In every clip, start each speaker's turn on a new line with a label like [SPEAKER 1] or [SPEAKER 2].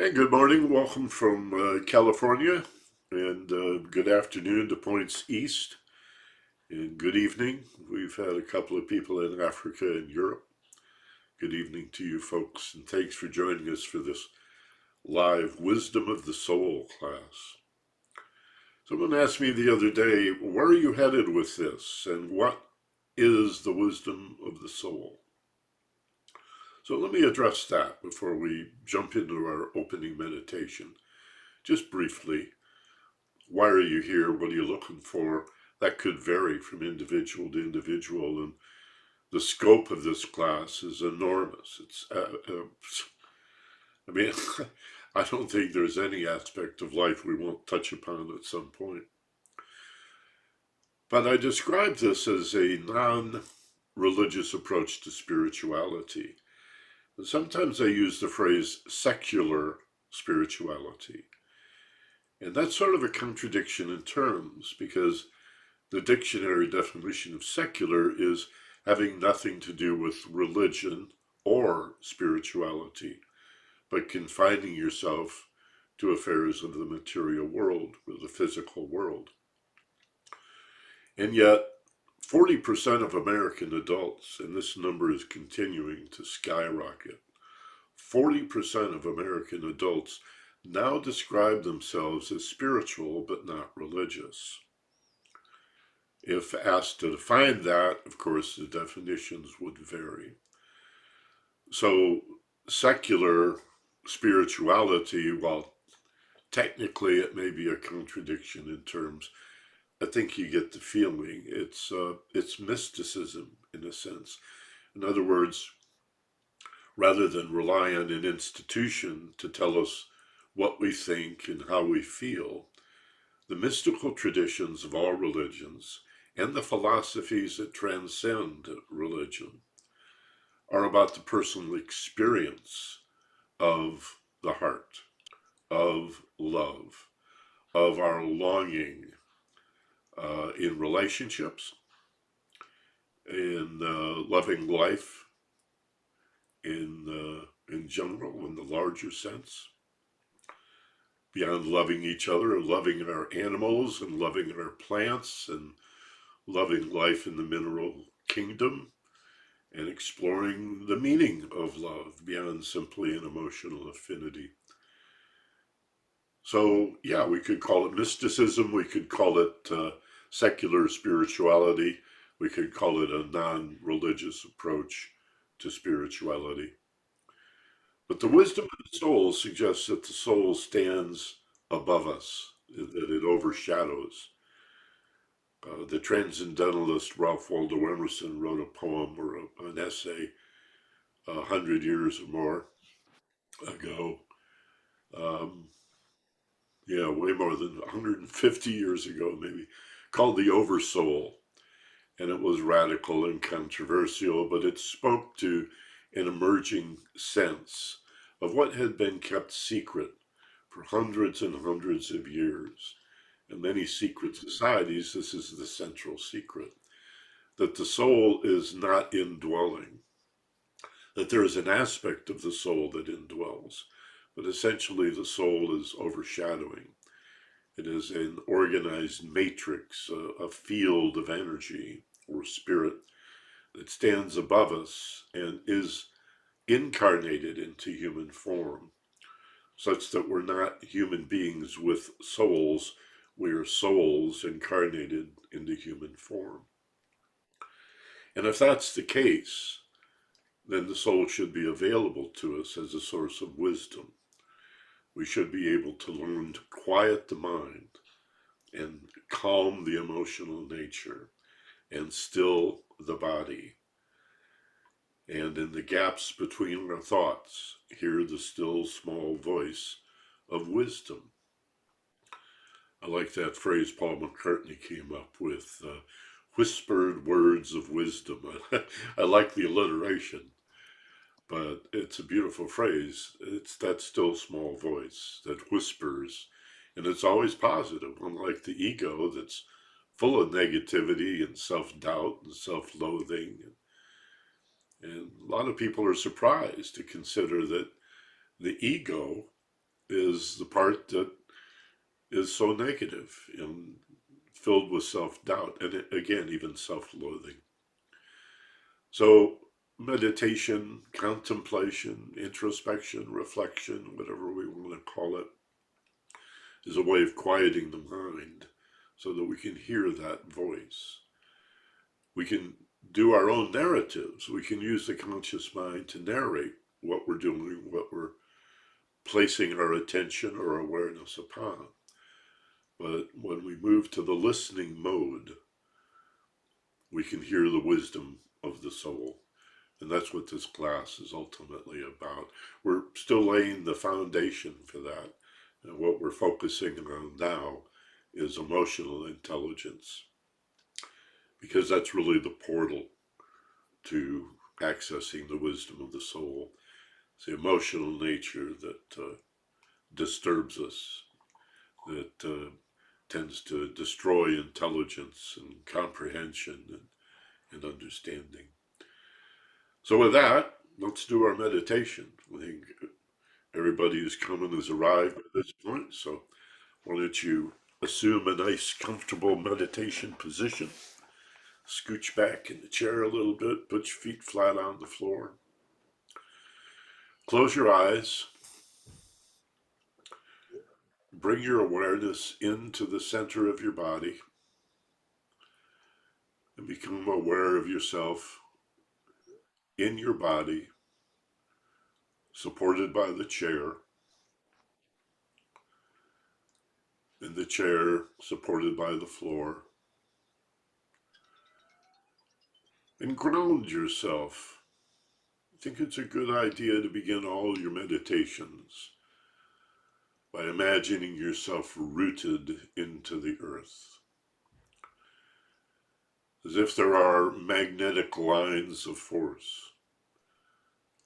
[SPEAKER 1] Hey, good morning. Welcome from California, and good afternoon to points east, and good evening. We've had a couple of people in Africa and Europe. Good evening to you folks, and thanks for joining us for this live Wisdom of the Soul class. Someone asked me the other day, where are you headed with this, and what is the wisdom of the soul? So let me address that before we jump into our opening meditation. Just briefly, why are you here? What are you looking for? That could vary from individual to individual, and the scope of this class is enormous. I mean, I don't think there's any aspect of life we won't touch upon at some point. But I describe this as a non-religious approach to spirituality. And sometimes I use the phrase secular spirituality. And that's sort of a contradiction in terms, because the dictionary definition of secular is having nothing to do with religion or spirituality, but confining yourself to affairs of the material world or the physical world. And yet, 40% of American adults, and this number is continuing to skyrocket, 40% of American adults now describe themselves as spiritual but not religious. If asked to define that, of course, the definitions would vary. So, secular spirituality, while technically it may be a contradiction in terms, I think you get the feeling it's mysticism in a sense. In other words, rather than rely on an institution to tell us what we think and how we feel, the mystical traditions of all religions and the philosophies that transcend religion are about the personal experience of the heart, of love, of our longing in relationships, in loving life in general, in the larger sense, beyond loving each other and loving our animals and loving our plants and loving life in the mineral kingdom, and exploring the meaning of love beyond simply an emotional affinity. So, yeah, we could call it mysticism, we could call it secular spirituality, we could call it a non-religious approach to spirituality. But the wisdom of the soul suggests that the soul stands above us, that it overshadows. The transcendentalist Ralph Waldo Emerson wrote a poem or an essay 100 years or more ago. Um, yeah, way more than 150 years ago, maybe, called The Oversoul. And it was radical and controversial, but it spoke to an emerging sense of what had been kept secret for hundreds and hundreds of years. In many secret societies, this is the central secret, that the soul is not indwelling, that there is an aspect of the soul that indwells, but essentially the soul is overshadowing. It is an organized matrix, a field of energy or spirit that stands above us and is incarnated into human form, such that we're not human beings with souls, we are souls incarnated into human form. And if that's the case, then the soul should be available to us as a source of wisdom. We should be able to learn to quiet the mind and calm the emotional nature and still the body. And in the gaps between our thoughts, hear the still small voice of wisdom. I like that phrase Paul McCartney came up with, whispered words of wisdom. I like the alliteration, but it's a beautiful phrase. It's that still small voice that whispers, and it's always positive, unlike the ego that's full of negativity and self-doubt and self-loathing. And a lot of people are surprised to consider that the ego is the part that is so negative and filled with self-doubt, and again, even self-loathing. So meditation, contemplation, introspection, reflection, whatever we want to call it, is a way of quieting the mind so that we can hear that voice. We can do our own narratives. We can use the conscious mind to narrate what we're doing, what we're placing our attention or awareness upon. But when we move to the listening mode, we can hear the wisdom of the soul. And that's what this class is ultimately about. We're still laying the foundation for that. And what we're focusing on now is emotional intelligence, because that's really the portal to accessing the wisdom of the soul. It's the emotional nature that disturbs us, that tends to destroy intelligence and comprehension and understanding. So with that, let's do our meditation. I think everybody who's coming has arrived at this point, so why don't you assume a nice, comfortable meditation position. Scooch back in the chair a little bit, put your feet flat on the floor. Close your eyes. Bring your awareness into the center of your body and become aware of yourself in your body, supported by the chair, in the chair supported by the floor. And ground yourself. I think it's a good idea to begin all your meditations by imagining yourself rooted into the earth, as if there are magnetic lines of force,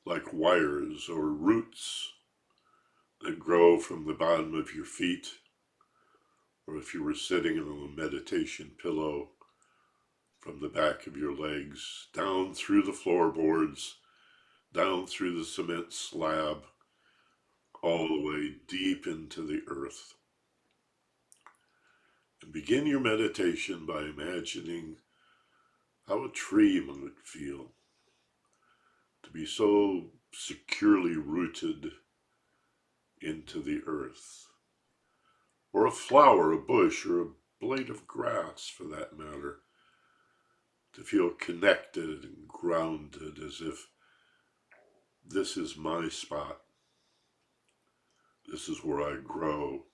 [SPEAKER 1] like wires or roots that grow from the bottom of your feet, or if you were sitting on a meditation pillow, from the back of your legs, down through the floorboards, down through the cement slab, all the way deep into the earth. And begin your meditation by imagining how a tree might feel to be so securely rooted into the earth, or a flower, a bush, or a blade of grass for that matter, to feel connected and grounded, as if this is my spot, this is where I grow,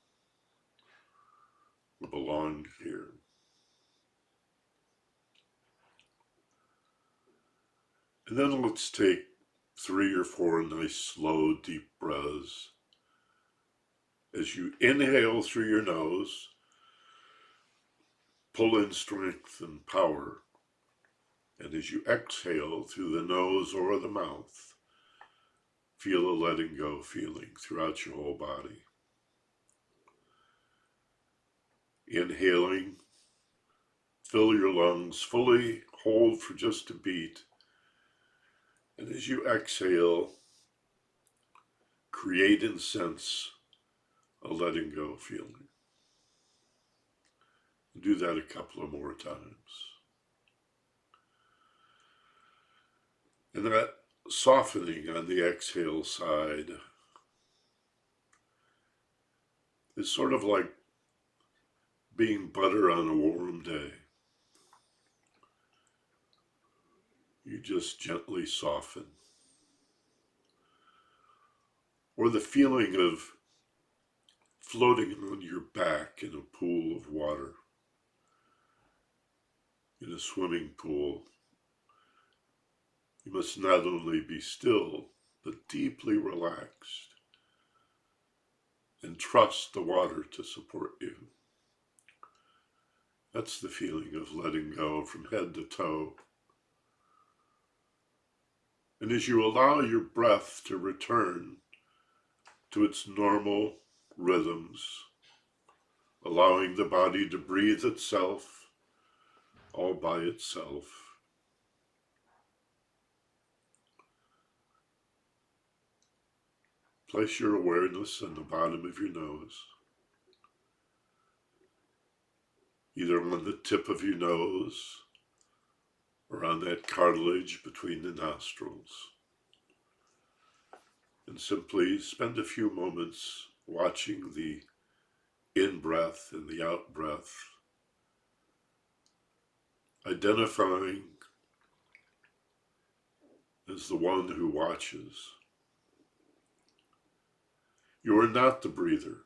[SPEAKER 1] I belong here. And then let's take 3 or 4 nice, slow, deep breaths. As you inhale through your nose, pull in strength and power. And as you exhale through the nose or the mouth, feel a letting go feeling throughout your whole body. Inhaling, fill your lungs fully, hold for just a beat. And as you exhale, create and sense a letting go feeling. Do that a couple of more times. And that softening on the exhale side is sort of like being butter on a warm day. You just gently soften. Or the feeling of floating on your back in a pool of water, in a swimming pool. You must not only be still, but deeply relaxed, and trust the water to support you. That's the feeling of letting go from head to toe. And as you allow your breath to return to its normal rhythms, allowing the body to breathe itself all by itself, Place your awareness on the bottom of your nose, either on the tip of your nose or on that cartilage between the nostrils. And simply spend a few moments watching the in-breath and the out-breath, identifying as the one who watches. You are not the breather.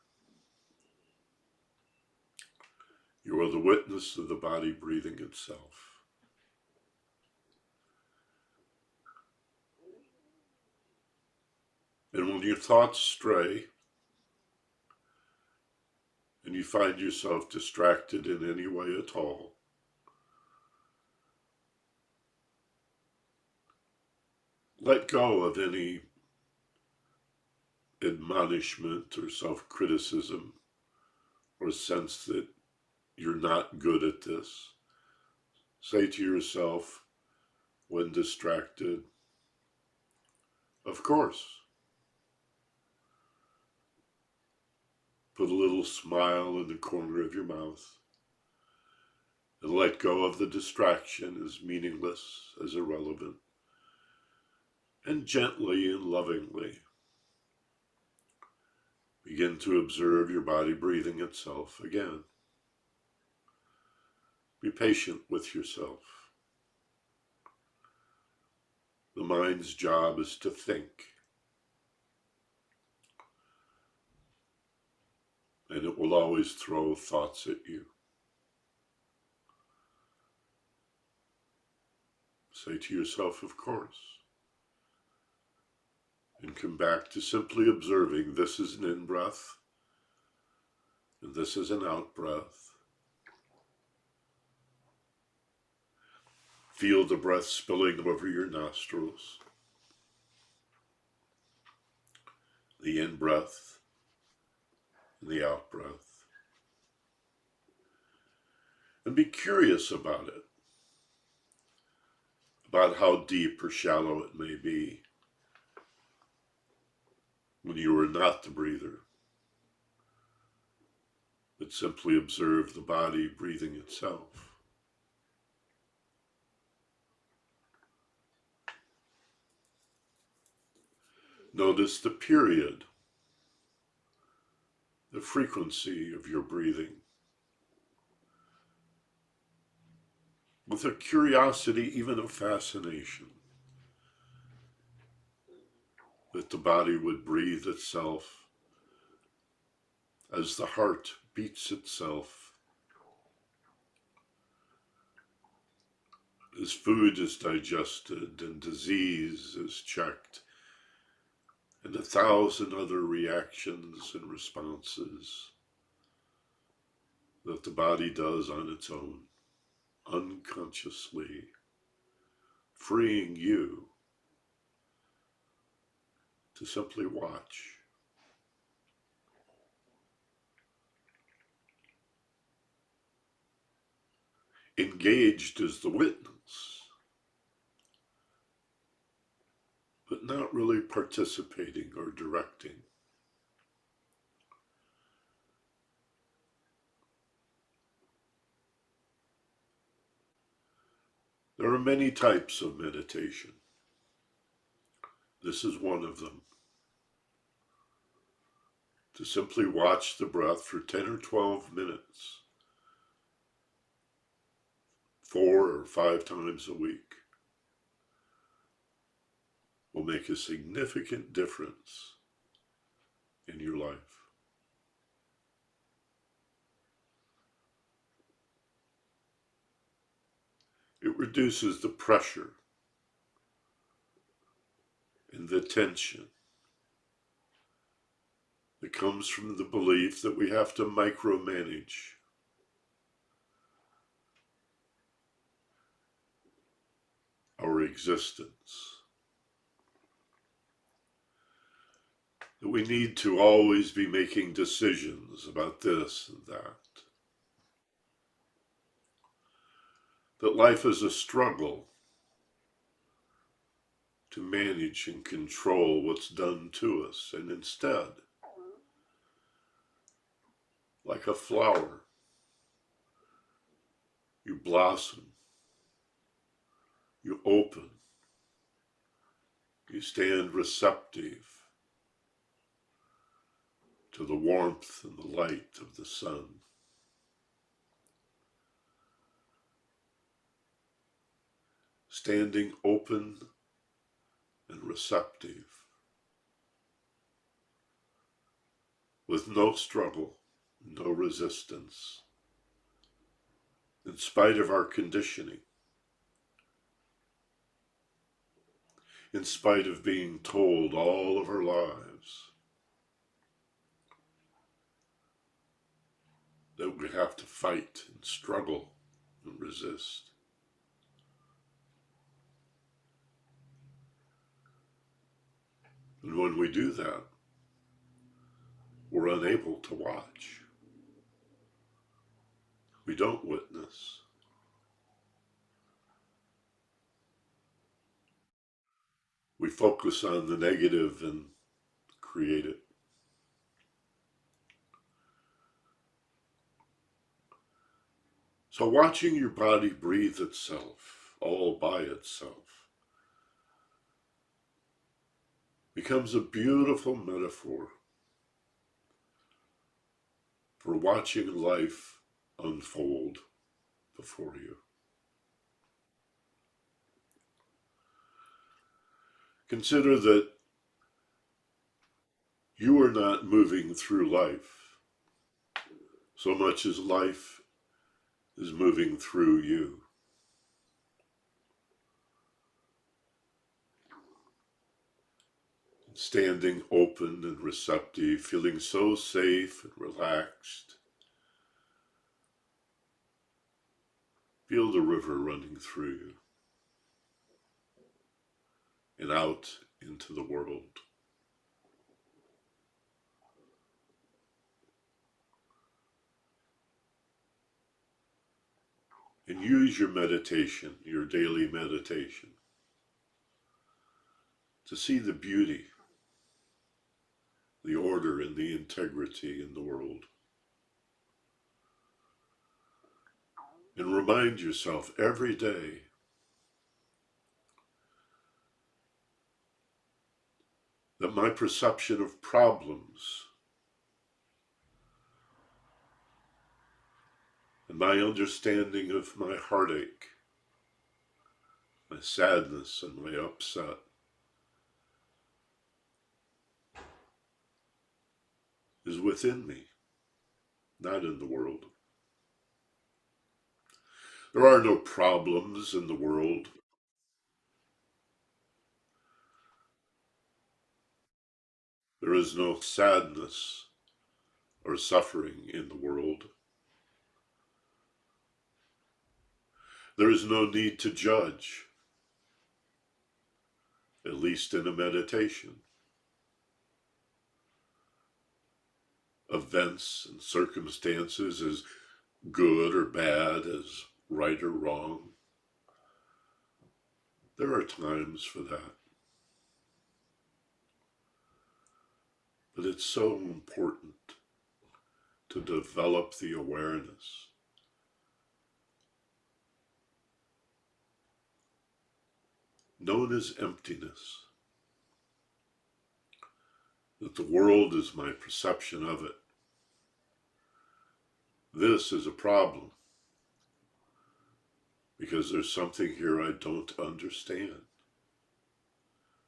[SPEAKER 1] You are the witness of the body breathing itself. And when your thoughts stray, and you find yourself distracted in any way at all, let go of any admonishment or self-criticism or sense that you're not good at this. Say to yourself, when distracted, of course. Put a little smile in the corner of your mouth and let go of the distraction as meaningless, as irrelevant, and gently and lovingly begin to observe your body breathing itself again. Be patient with yourself. The mind's job is to think, and it will always throw thoughts at you. Say to yourself, of course, and come back to simply observing this is an in-breath, and this is an out-breath. Feel the breath spilling over your nostrils, the in-breath and the out-breath. And be curious about it, about how deep or shallow it may be when you are not the breather, but simply observe the body breathing itself. Notice the period, the frequency of your breathing, with a curiosity, even a fascination, that the body would breathe itself as the heart beats itself, as food is digested and disease is checked, and 1,000 other reactions and responses that the body does on its own, unconsciously, freeing you to simply watch. Engaged as the witness, but not really participating or directing. There are many types of meditation. This is one of them. To simply watch the breath for 10 or 12 minutes, 4 or 5 times a week, will make a significant difference in your life. It reduces the pressure and the tension that comes from the belief that we have to micromanage our existence, that we need to always be making decisions about this and that life is a struggle to manage and control what's done to us, and instead, like a flower, you blossom, you open, you stand receptive to the warmth and the light of the sun. Standing open and receptive, with no struggle, no resistance, in spite of our conditioning, in spite of being told all of our lives that we have to fight and struggle and resist. And when we do that, we're unable to watch. We don't witness. We focus on the negative and create it. So watching your body breathe itself, all by itself, becomes a beautiful metaphor for watching life unfold before you. Consider that you are not moving through life so much as life is moving through you. Standing open and receptive, feeling so safe and relaxed. Feel the river running through you and out into the world. And use your meditation, your daily meditation, to see the beauty, the order, and the integrity in the world. And remind yourself every day that my perception of problems and my understanding of my heartache, my sadness, and my upset is within me, not in the world. There are no problems in the world. There is no sadness or suffering in the world. There is no need to judge, at least in a meditation. Events and circumstances as good or bad, as right or wrong. There are times for that. But it's so important to develop the awareness known as emptiness, that the world is my perception of it. This is a problem because there's something here I don't understand.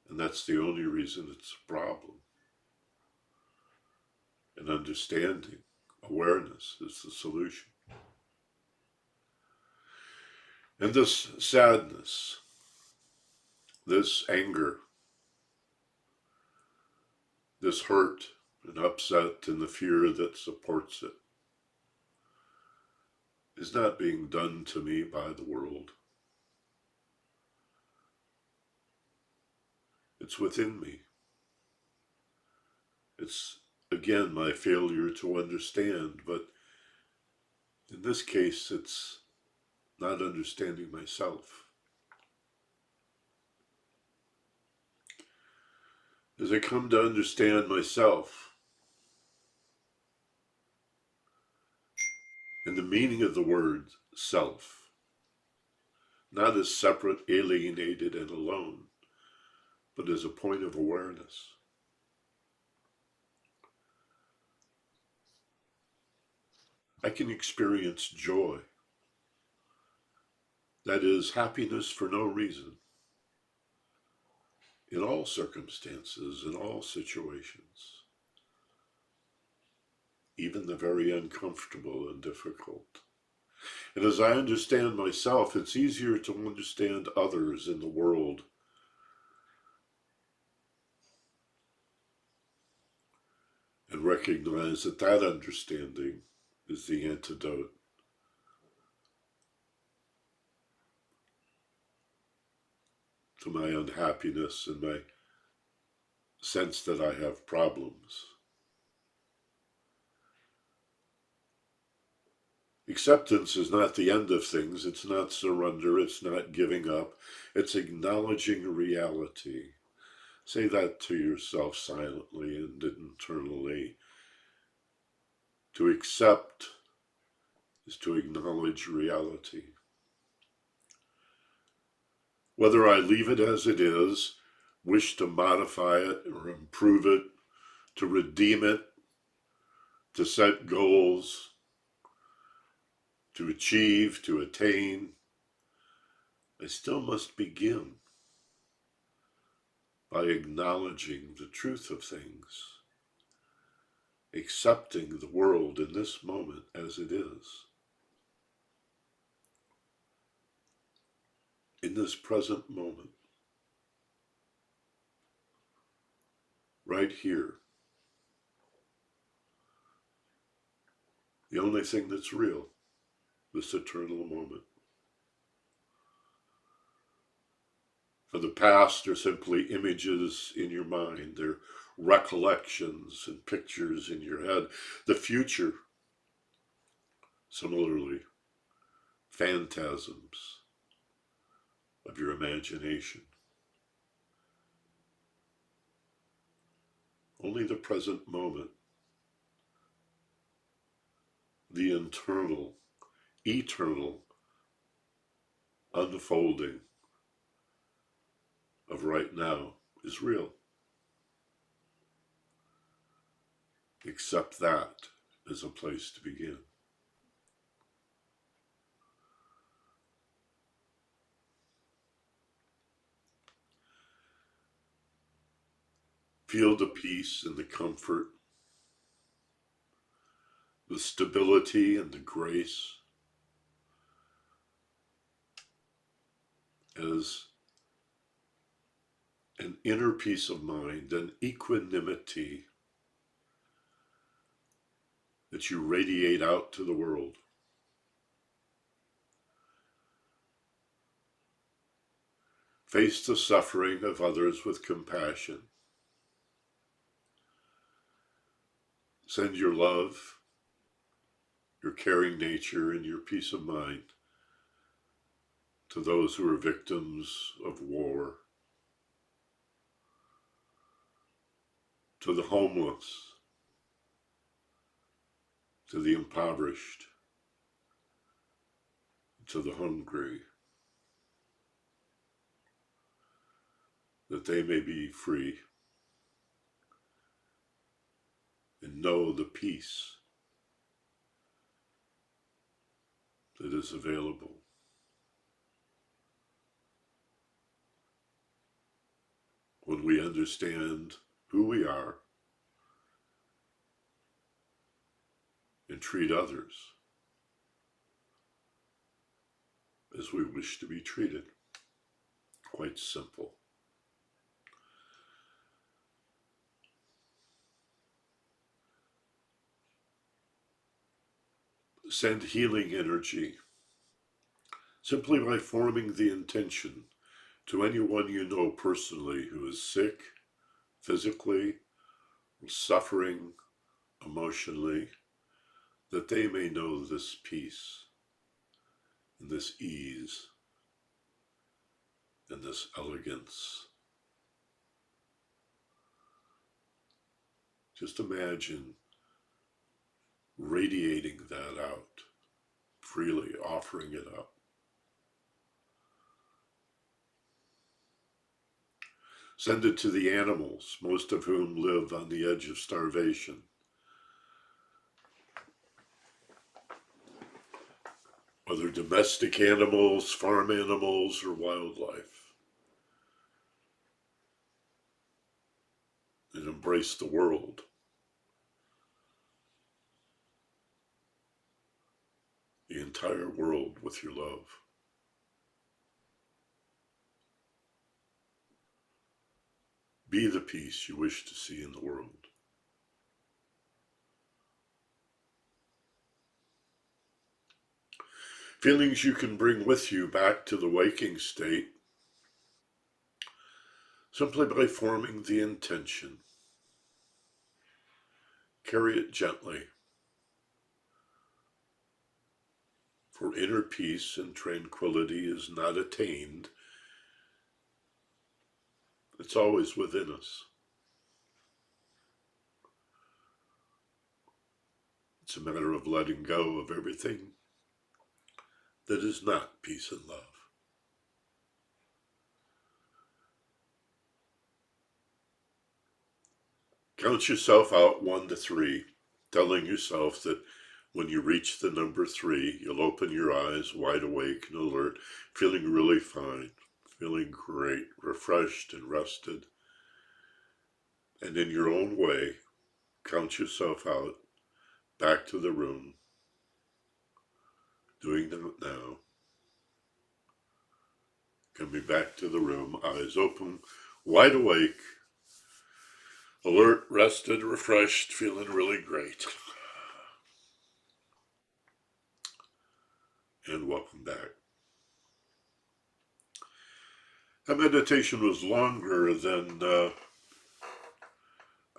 [SPEAKER 1] And that's the only reason it's a problem. And understanding, awareness is the solution. And this sadness, this anger, this hurt and upset and the fear that supports it is not being done to me by the world. It's within me. It's, again, my failure to understand, but in this case, it's not understanding myself. as I come to understand myself and the meaning of the word self, not as separate, alienated, and alone, but as a point of awareness. I can experience joy, that is, happiness for no reason, in all circumstances, in all situations, even the very uncomfortable and difficult. And as I understand myself, it's easier to understand others in the world. And recognize that that understanding is the antidote to my unhappiness and my sense that I have problems. Acceptance is not the end of things. It's not surrender. It's not giving up. It's acknowledging reality. Say that to yourself silently and internally. To accept is to acknowledge reality. Whether I leave it as it is, wish to modify it or improve it, to redeem it, to set goals, to achieve, to attain, I still must begin by acknowledging the truth of things, accepting the world in this moment as it is. In this present moment, right here, the only thing that's real, this eternal moment. For the past are simply images in your mind. They're recollections and pictures in your head. The future, similarly, phantasms of your imagination. Only the present moment, the internal, eternal unfolding of right now is real. Accept that as a place to begin. Feel the peace and the comfort, the stability and the grace as an inner peace of mind, an equanimity that you radiate out to the world. Face the suffering of others with compassion. Send your love, your caring nature, and your peace of mind to those who are victims of war, to the homeless, to the impoverished, to the hungry, that they may be free and know the peace that is available. When we understand who we are and treat others as we wish to be treated. Quite simple. Send healing energy simply by forming the intention to anyone you know personally who is sick, physically, or suffering emotionally, that they may know this peace and this ease and this elegance Just imagine radiating that out, freely offering it up. Send it to the animals, most of whom live on the edge of starvation. Whether domestic animals, farm animals, or wildlife. And embrace the world. The entire world with your love. Be the peace you wish to see in the world. Feelings you can bring with you back to the waking state simply by forming the intention. Carry it gently. For inner peace and tranquility is not attained. It's always within us. It's a matter of letting go of everything that is not peace and love. Count yourself out 1 to 3, telling yourself that when you reach the number 3, you'll open your eyes wide awake and alert, feeling really fine, feeling great, refreshed and rested. And in your own way, count yourself out, back to the room, doing that now. Coming back to the room, eyes open, wide awake, alert, rested, refreshed, feeling really great. And welcome back. That meditation was longer than I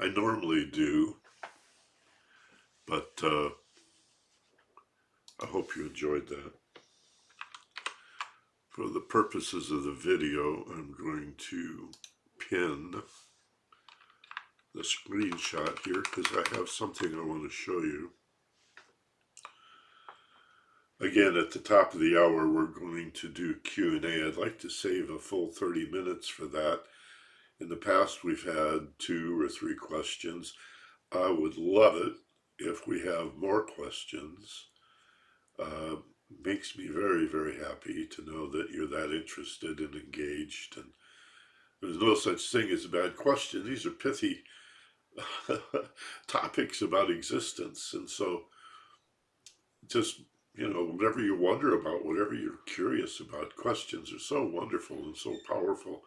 [SPEAKER 1] normally do, but I hope you enjoyed that. For the purposes of the video, I'm going to pin the screenshot here because I have something I want to show you. Again, at the top of the hour, we're going to do Q&A. I'd like to save a full 30 minutes for that. In the past, we've had 2 or 3 questions. I would love it if we have more questions. Makes me very, very happy to know that you're that interested and engaged. And there's no such thing as a bad question. These are pithy topics about existence. And so just, whatever you wonder about, whatever you're curious about, questions are so wonderful and so powerful.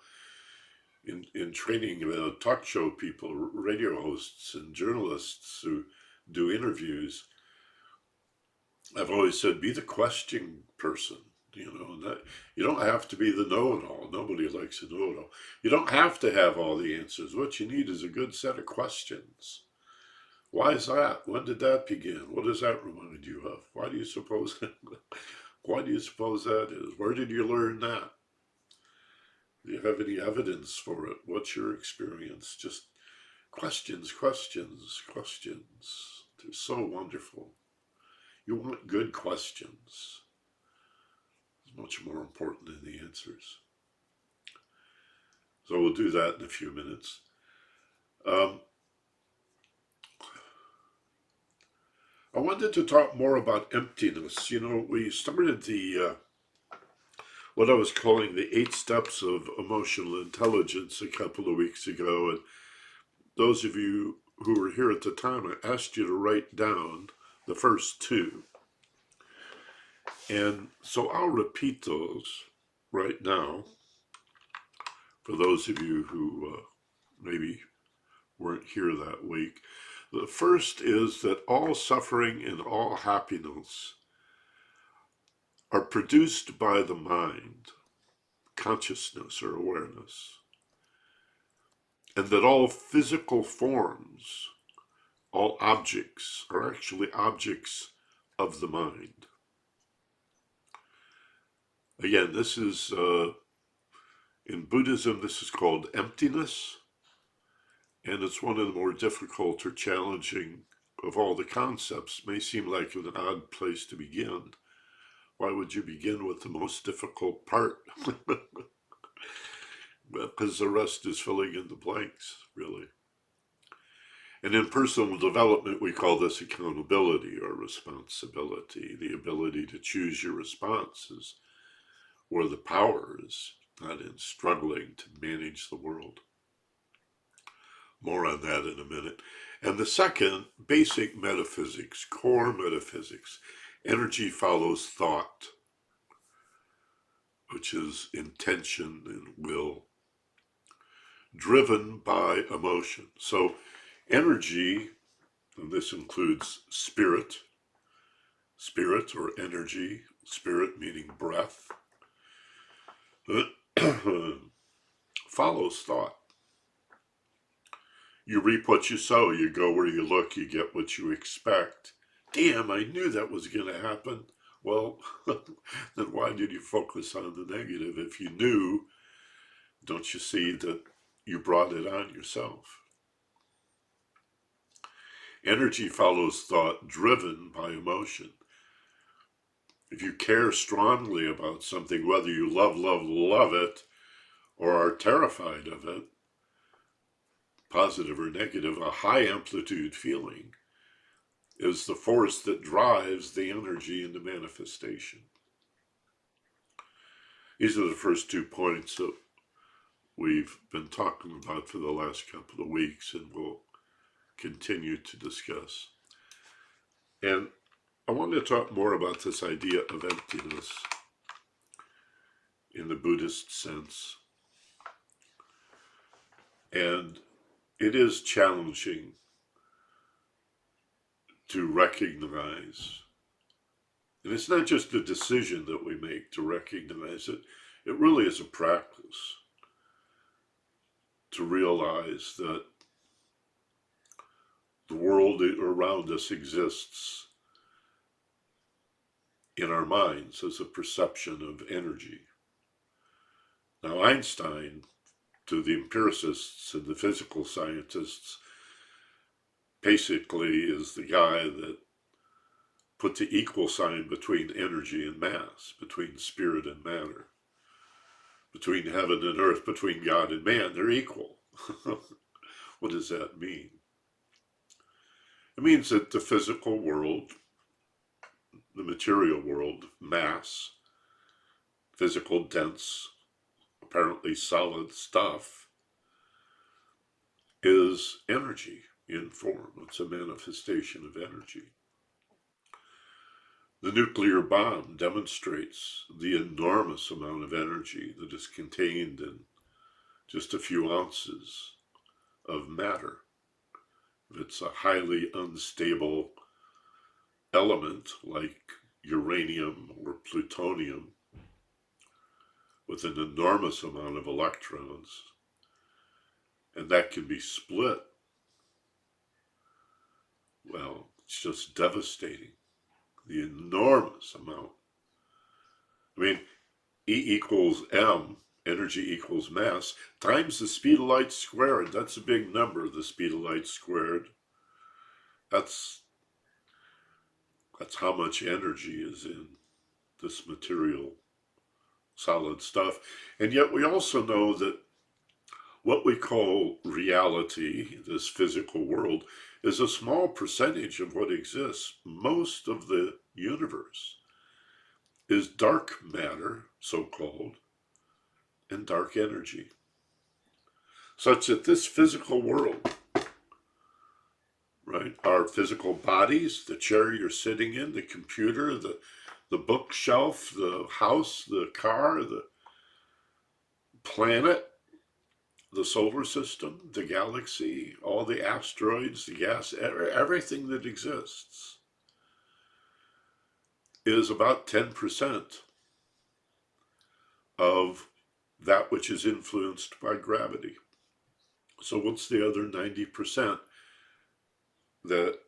[SPEAKER 1] In training talk show people, radio hosts and journalists who do interviews, I've always said, be the question person, you don't have to be the know-it-all. Nobody likes a know-it-all. You don't have to have all the answers. What you need is a good set of questions. Why is that? When did that begin? What does that remind you of? Why do you suppose that is? Where did you learn that? Do you have any evidence for it? What's your experience? Just questions, questions, questions. They're so wonderful. You want good questions. It's much more important than the answers. So we'll do that in a few minutes. I wanted to talk more about emptiness. We started what I was calling the 8 steps of emotional intelligence a couple of weeks ago. And those of you who were here at the time, I asked you to write down the first 2. And so I'll repeat those right now for those of you who maybe weren't here that week. The first is that all suffering and all happiness are produced by the mind, consciousness or awareness, and that all physical forms, all objects, are actually objects of the mind. Again, this is, in Buddhism, this is called emptiness, And it's one of the more difficult or challenging of all the concepts. May seem like an odd place to begin. Why would you begin with the most difficult part? Because the rest is filling in the blanks, really. And in personal development, we call this accountability or responsibility, the ability to choose your responses, where the power is, not in struggling to manage the world. More on that in a minute. And the second, basic metaphysics, core metaphysics. Energy follows thought, which is intention and will, driven by emotion. So energy, and this includes spirit or energy, spirit meaning breath, follows thought. You reap what you sow, you go where you look, you get what you expect. Damn, I knew that was going to happen. Well, then why did you focus on the negative? If you knew, don't you see that you brought it on yourself? Energy follows thought, driven by emotion. If you care strongly about something, whether you love it, or are terrified of it, positive or negative, a high amplitude feeling is the force that drives the energy into manifestation. These are the first 2 points that we've been talking about for the last couple of weeks and we'll continue to discuss. And I want to talk more about this idea of emptiness in the Buddhist sense. And it is challenging to recognize, and it's not just a decision that we make to recognize it, it really is a practice to realize that the world around us exists in our minds as a perception of energy. Now Einstein, to the empiricists and the physical scientists, basically is the guy that put the equal sign between energy and mass, between spirit and matter, between heaven and earth, between God and man. They're equal. What does that mean? It means that the physical world, the material world, mass, physical, dense, apparently solid stuff, is energy in form. It's a manifestation of energy. The nuclear bomb demonstrates the enormous amount of energy that is contained in just a few ounces of matter. It's a highly unstable element like uranium or plutonium with an enormous amount of electrons, and that can be split. Well, it's just devastating. The enormous amount. I mean, E equals M, energy equals mass, times the speed of light squared. That's a big number, the speed of light squared. That's how much energy is in this material solid stuff. And yet we also know that what we call reality, this physical world, is a small percentage of what exists. Most of the universe is dark matter, so-called, and dark energy, such that this physical world, right, our physical bodies, the chair you're sitting in, the computer, the bookshelf, the house, the car, the planet, the solar system, the galaxy, all the asteroids, the gas, everything that exists is about 10% of that which is influenced by gravity. So what's the other 90% that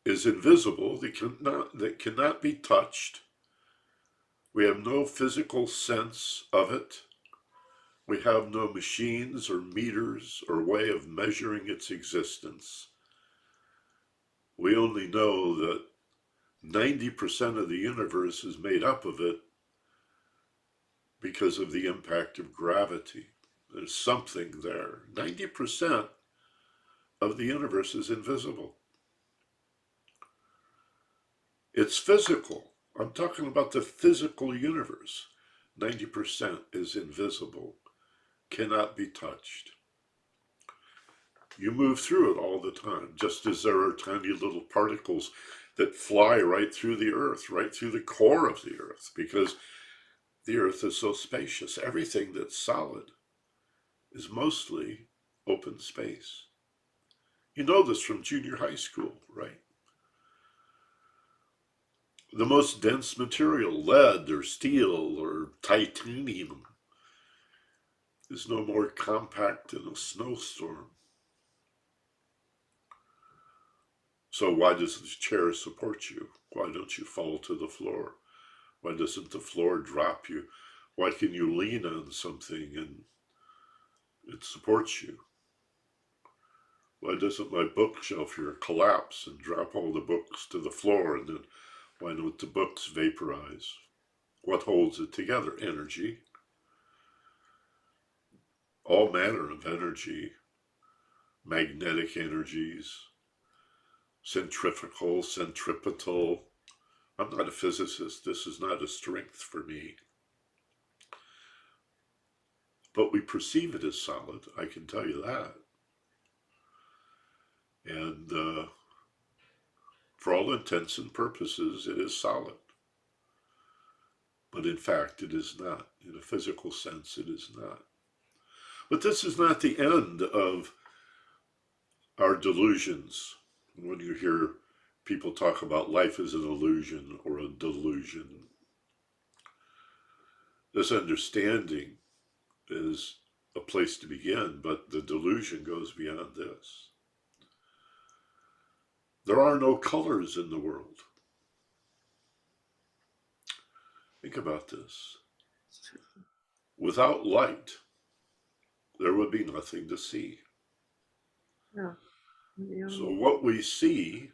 [SPEAKER 1] is invisible, that cannot be touched? We have no physical sense of it, We have no machines or meters or way of measuring its existence. We only know that 90% of the universe is made up of it because of the impact of gravity. There's something there. 90% of the universe is invisible. It's physical. I'm talking about the physical universe. 90% is invisible, cannot be touched. You move through it all the time, just as there are tiny little particles that fly right through the earth, right through the core of the earth, because the earth is so spacious. Everything that's solid is mostly open space. You know this from junior high school, right? The most dense material, lead or steel or titanium, is no more compact than a snowstorm. So why does the chair support you? Why don't you fall to the floor? Why doesn't the floor drop you? Why can you lean on something and it supports you? Why doesn't my bookshelf here collapse and drop all the books to the floor, and then why don't the books vaporize? What holds it together? Energy. All manner of energy. Magnetic energies. Centrifugal, centripetal. I'm not a physicist. This is not a strength for me. But we perceive it as solid, I can tell you that. And for all intents and purposes, it is solid. But in fact, it is not. In a physical sense, it is not. But this is not the end of our delusions. When you hear people talk about life as an illusion or a delusion, this understanding is a place to begin, but the delusion goes beyond this. There are no colors in the world. Think about this. Without light, there would be nothing to see.
[SPEAKER 2] Yeah.
[SPEAKER 1] So what we see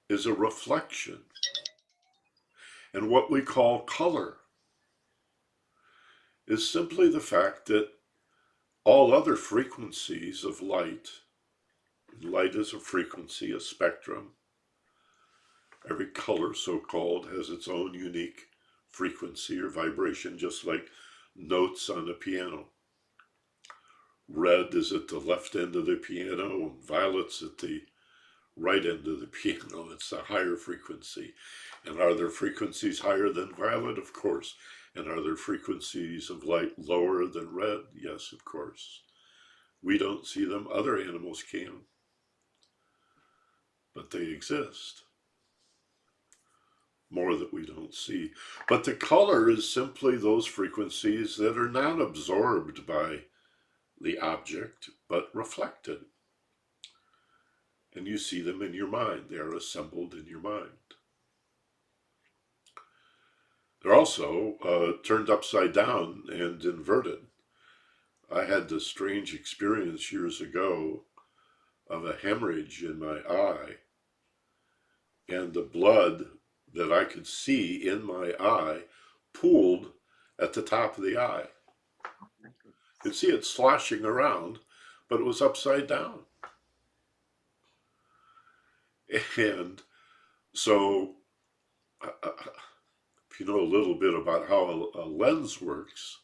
[SPEAKER 1] is a reflection. And what we call color is simply the fact that all other frequencies of light is a frequency, a spectrum. Every color, so-called, has its own unique frequency or vibration, just like notes on a piano. Red is at the left end of the piano, and violet's at the right end of the piano. It's a higher frequency. And are there frequencies higher than violet? Of course. And are there frequencies of light lower than red? Yes, of course. We don't see them. Other animals can. But they exist. More that we don't see. But the color is simply those frequencies that are not absorbed by the object, but reflected. And you see them in your mind. They are assembled in your mind. They're also turned upside down and inverted. I had this strange experience years ago of a hemorrhage in my eye, and the blood that I could see in my eye pooled at the top of the eye. You could see it sloshing around, but it was upside down. And so, if you know a little bit about how a lens works,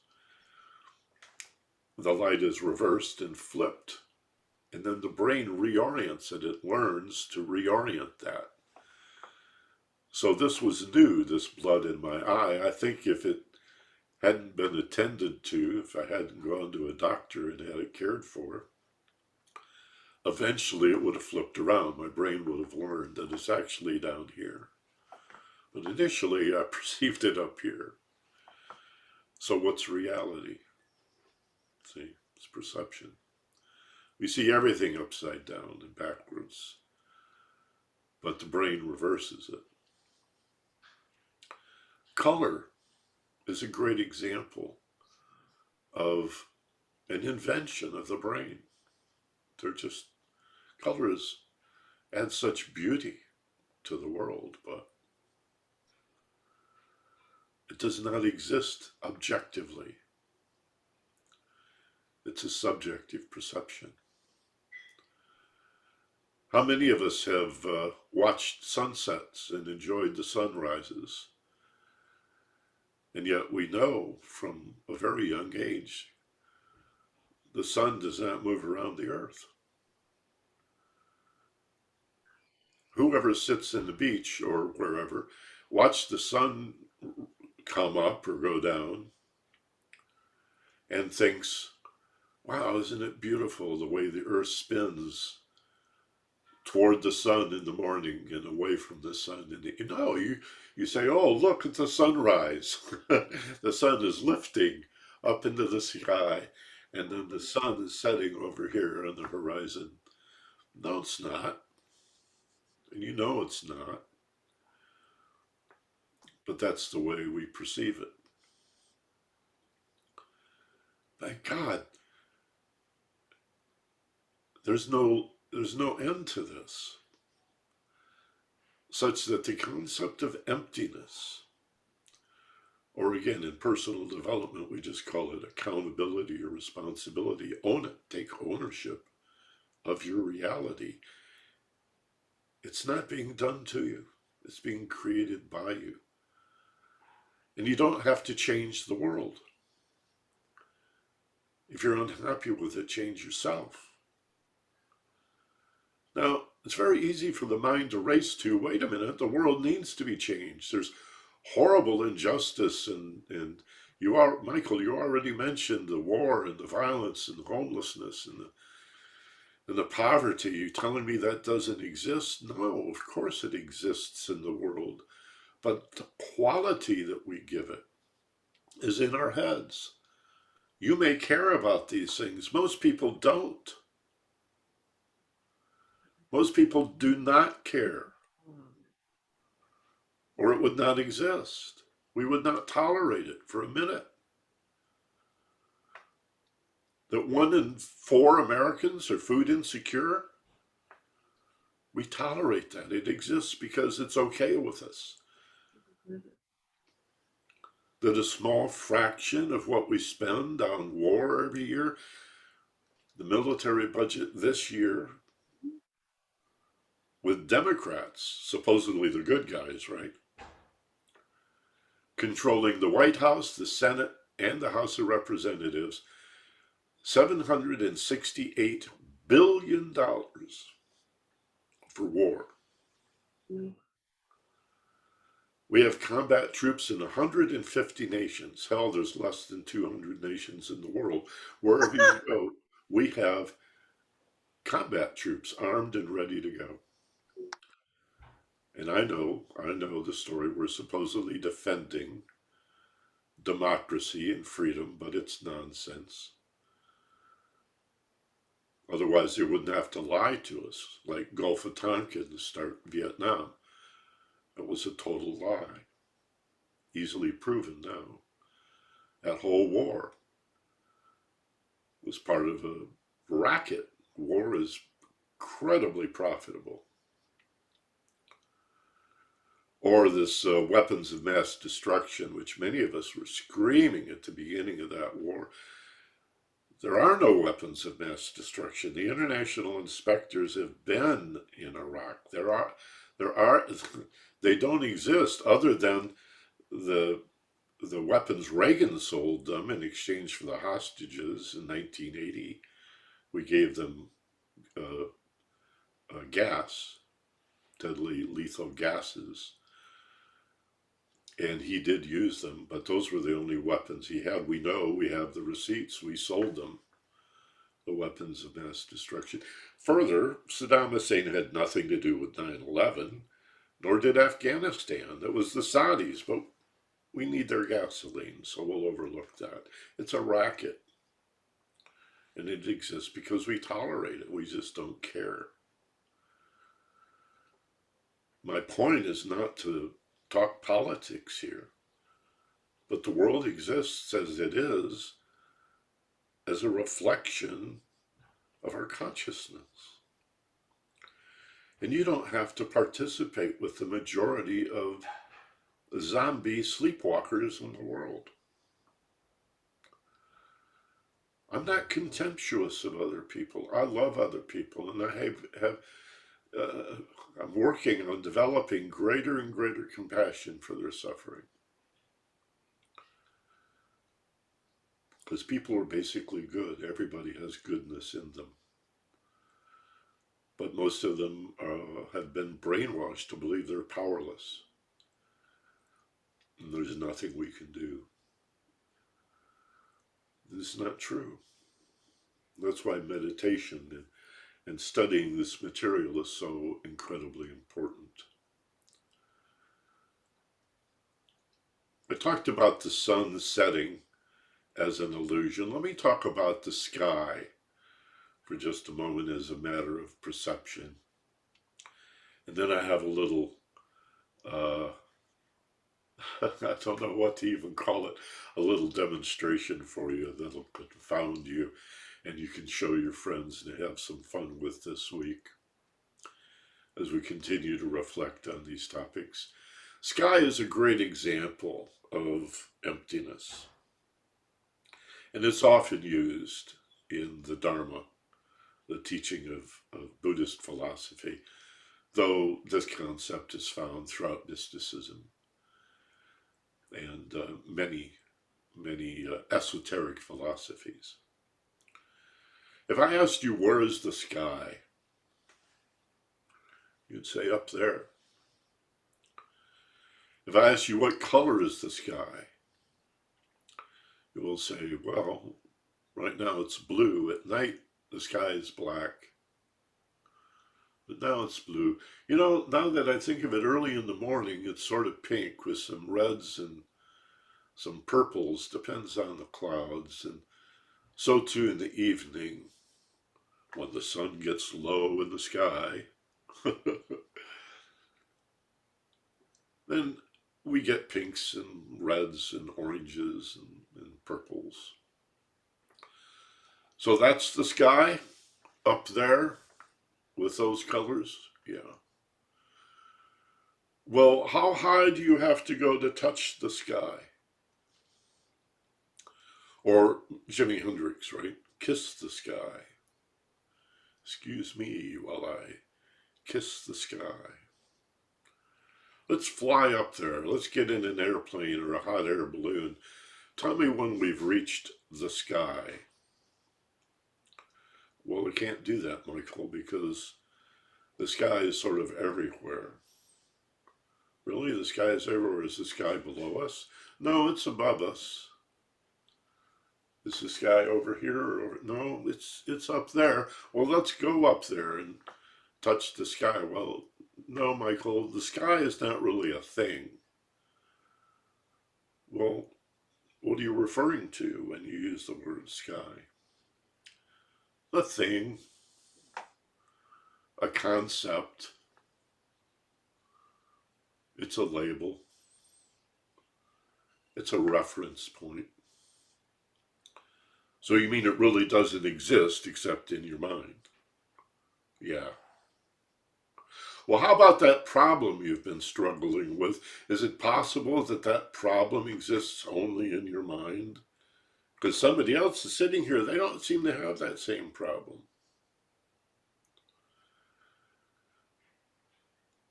[SPEAKER 1] the light is reversed and flipped, and then the brain reorients it. It learns to reorient that. So this was new, this blood in my eye. I think if it hadn't been attended to, if I hadn't gone to a doctor and had it cared for, eventually it would have flipped around. My brain would have learned that it's actually down here. But initially I perceived it up here. So what's reality? See, it's perception. We see everything upside down and backwards, but the brain reverses it. Color is a great example of an invention of the brain. They're just colors add such beauty to the world, but it does not exist objectively. It's a subjective perception. How many of us have watched sunsets and enjoyed the sunrises? And yet we know from a very young age, the sun does not move around the earth. Whoever sits in the beach or wherever, watch the sun come up or go down and thinks, wow, isn't it beautiful the way the earth spins toward the sun in the morning and away from the sun in the, no, you say, oh, look at the sunrise. The sun is lifting up into the sky, and then the sun is setting over here on the horizon. No, it's not. And you know it's not. But that's the way we perceive it. Thank God, there's no end to this, such that the concept of emptiness, or again, in personal development, we just call it accountability or responsibility. Own it, take ownership of your reality. It's not being done to you. It's being created by you. And you don't have to change the world. If you're unhappy with it, change yourself. Now, it's very easy for the mind to race to, wait a minute, the world needs to be changed. There's horrible injustice, and Michael, you already mentioned the war and the violence and the homelessness and the poverty. You telling me that doesn't exist? No, of course it exists in the world. But the quality that we give it is in our heads. You may care about these things. Most people don't. Most people do not care, or it would not exist. We would not tolerate it for a minute. That 1 in 4 Americans are food insecure, we tolerate that. It exists because it's okay with us. That a small fraction of what we spend on war every year, the military budget this year, with Democrats, supposedly the good guys, right, controlling the White House, the Senate, and the House of Representatives, $768 billion for war. We have combat troops in 150 nations. Hell, there's less than 200 nations in the world. Wherever you go, we have combat troops armed and ready to go. And I know the story. We're supposedly defending democracy and freedom, but it's nonsense. Otherwise, they wouldn't have to lie to us, like Gulf of Tonkin to start Vietnam. It was a total lie, easily proven now. That whole war was part of a racket. War is incredibly profitable. Or this weapons of mass destruction, which many of us were screaming at the beginning of that war. There are no weapons of mass destruction. The international inspectors have been in Iraq. They don't exist other than the weapons Reagan sold them in exchange for the hostages in 1980. We gave them gas, deadly lethal gases. And he did use them, but those were the only weapons he had. We know, we have the receipts, we sold them, the weapons of mass destruction. Further, Saddam Hussein had nothing to do with 9/11, nor did Afghanistan. It was the Saudis, but we need their gasoline, so we'll overlook that. It's a racket. And it exists because we tolerate it. We just don't care. My point is not to talk politics here, but the world exists as it is as a reflection of our consciousness. And you don't have to participate with the majority of zombie sleepwalkers in the world. I'm not contemptuous of other people. I love other people, and I'm working on developing greater and greater compassion for their suffering. Because people are basically good. Everybody has goodness in them. But most of them have been brainwashed to believe they're powerless. And there's nothing we can do. This is not true. That's why meditation and studying this material is so incredibly important. I talked about the sun setting as an illusion. Let me talk about the sky for just a moment as a matter of perception. And then I have a little, I don't know what to even call it, a little demonstration for you that'll confound you and you can show your friends and have some fun with this week as we continue to reflect on these topics. Sky is a great example of emptiness. And it's often used in the Dharma, the teaching of Buddhist philosophy, though this concept is found throughout mysticism and many esoteric philosophies. If I asked you, where is the sky? You'd say, up there. If I ask you, what color is the sky? You will say, well, right now it's blue. At night, the sky is black. But now it's blue. You know, now that I think of it, early in the morning, it's sort of pink with some reds and some purples, depends on the clouds. And so too in the evening, when the sun gets low in the sky, then we get pinks and reds and oranges and purples. So that's the sky up there with those colors? Yeah. Well, how high do you have to go to touch the sky? Or Jimi Hendrix, right? Kiss the sky. Excuse me while I kiss the sky. Let's fly up there. Let's get in an airplane or a hot air balloon. Tell me when we've reached the sky. Well, we can't do that, Michael, because the sky is sort of everywhere. Really? The sky is everywhere. Is the sky below us? No, it's above us. Is the sky over here or over? No, it's up there. Well, let's go up there and touch the sky. Well, no, Michael, the sky is not really a thing. Well, what are you referring to when you use the word sky? A thing, a concept. It's a label. It's a reference point. So you mean it really doesn't exist except in your mind? Yeah. Well, how about that problem you've been struggling with? Is it possible that that problem exists only in your mind? Because somebody else is sitting here, they don't seem to have that same problem.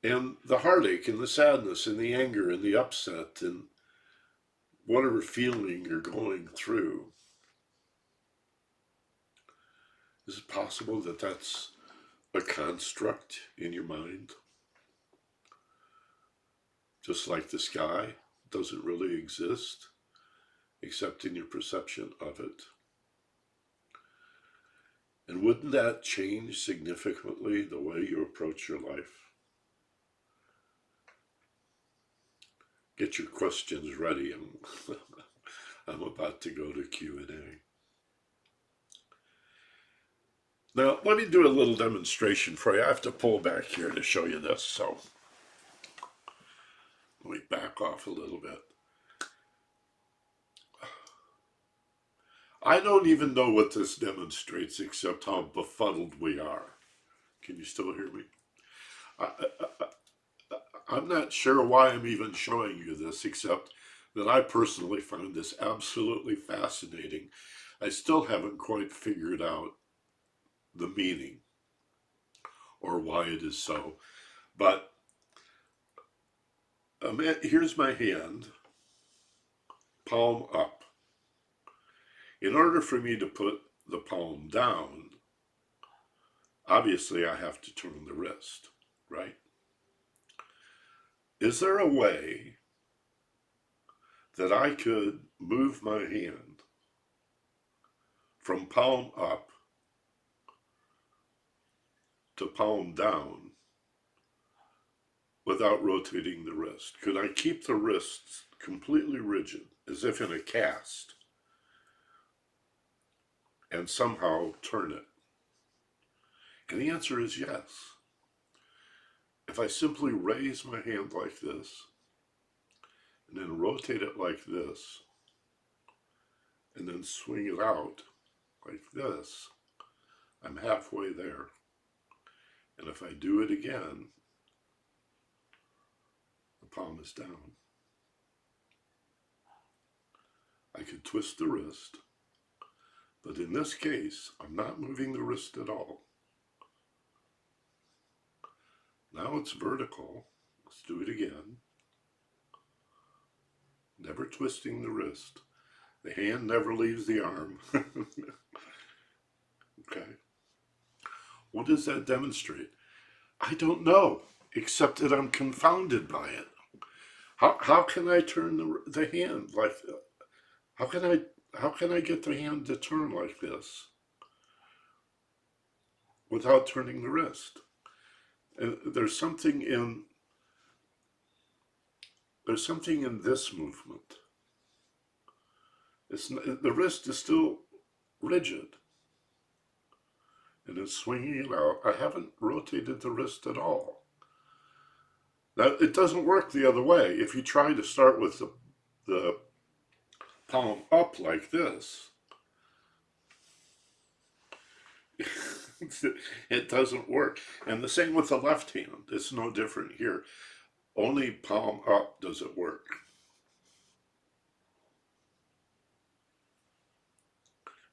[SPEAKER 1] And the heartache and the sadness and the anger and the upset and whatever feeling you're going through, is it possible that that's a construct in your mind? Just like the sky doesn't really exist except in your perception of it. And wouldn't that change significantly the way you approach your life? Get your questions ready. I'm about to go to Q&A. Now, let me do a little demonstration for you. I have to pull back here to show you this, so let me back off a little bit. I don't even know what this demonstrates except how befuddled we are. Can you still hear me? I'm not sure why I'm even showing you this, except that I personally find this absolutely fascinating. I still haven't quite figured out the meaning or why it is so. But here's my hand, palm up. In order for me to put the palm down, obviously I have to turn the wrist, right? Is there a way that I could move my hand from palm up to palm down without rotating the wrist? Could I keep the wrists completely rigid, as if in a cast, and somehow turn it? And the answer is yes. If I simply raise my hand like this, and then rotate it like this, and then swing it out like this, I'm halfway there. And if I do it again, the palm is down. I could twist the wrist, but in this case, I'm not moving the wrist at all. Now it's vertical. Let's do it again. Never twisting the wrist. The hand never leaves the arm. Okay. What does that demonstrate? I don't know, except that I'm confounded by it. How can I turn the hand like that? How can I get the hand to turn like this without turning the wrist? There's something in this movement. The wrist is still rigid, and it's swinging it out. I haven't rotated the wrist at all. Now, it doesn't work the other way. If you try to start with the palm up like this, it doesn't work. And the same with the left hand. It's no different here. Only palm up does it work.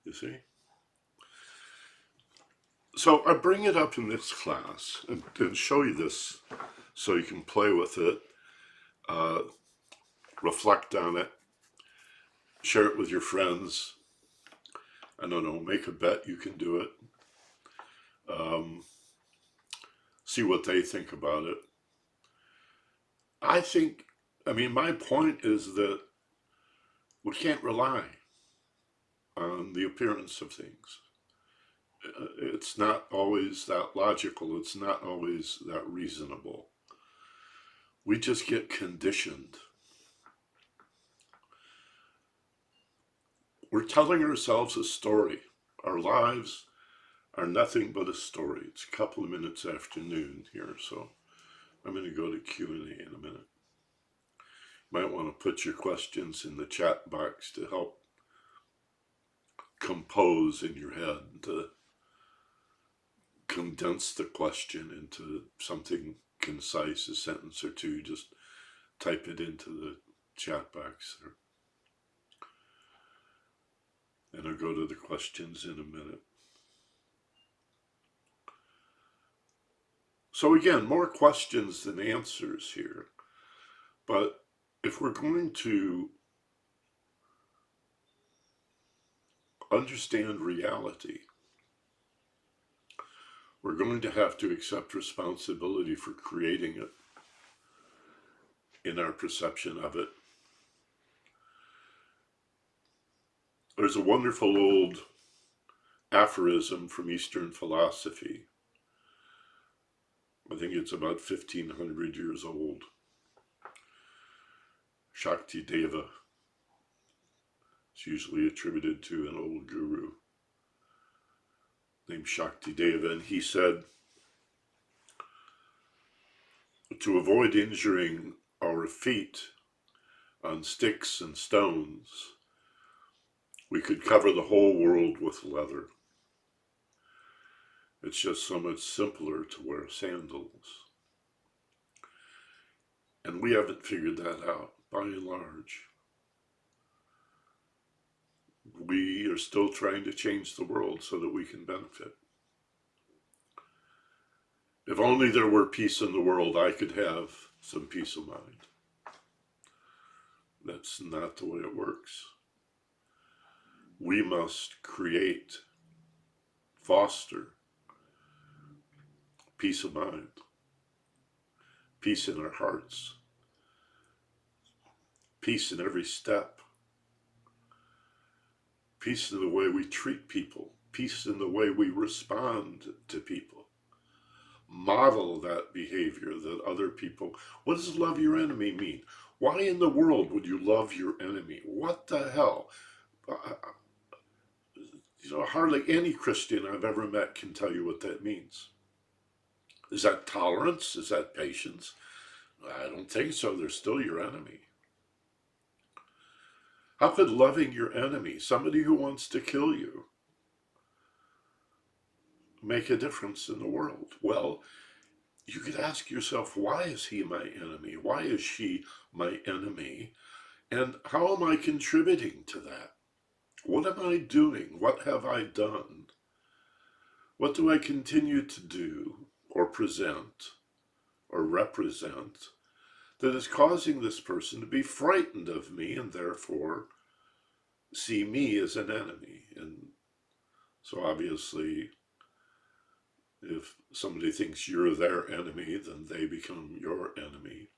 [SPEAKER 1] You see? So I bring it up in this class and show you this so you can play with it, reflect on it, share it with your friends. I don't know, make a bet you can do it. See what they think about it. My point is that we can't rely on the appearance of things. It's not always that logical. It's not always that reasonable. We just get conditioned. We're telling ourselves a story. Our lives are nothing but a story. It's a couple of minutes after noon here, so I'm going to go to Q&A in a minute. You might want to put your questions in the chat box to help compose in your head, to condense the question into something concise, a sentence or two. Just type it into the chat box there. And I'll go to the questions in a minute. So again, more questions than answers here. But if we're going to understand reality, we're going to have to accept responsibility for creating it in our perception of it. There's a wonderful old aphorism from Eastern philosophy. I think it's about 1500 years old. Shakti Deva. It's usually attributed to an old guru named Shakti Deva, and he said, to avoid injuring our feet on sticks and stones, We could cover the whole world with leather. It's just so much simpler to wear sandals. And we haven't figured that out, by and large. We are still trying to change the world so that we can benefit. If only there were peace in the world, I could have some peace of mind. That's not the way it works. We must create, foster peace of mind, peace in our hearts, peace in every step, peace in the way we treat people, peace in the way we respond to people. Model that behavior that other people. What does love your enemy mean? Why in the world would you love your enemy? What the hell? Hardly any Christian I've ever met can tell you what that means. Is that tolerance? Is that patience? I don't think so. They're still your enemy. How could loving your enemy, somebody who wants to kill you, make a difference in the world? Well, you could ask yourself, why is he my enemy? Why is she my enemy? And how am I contributing to that? What am I doing? What have I done? What do I continue to do or present or represent that is causing this person to be frightened of me and therefore see me as an enemy? And so obviously, if somebody thinks you're their enemy, then they become your enemy.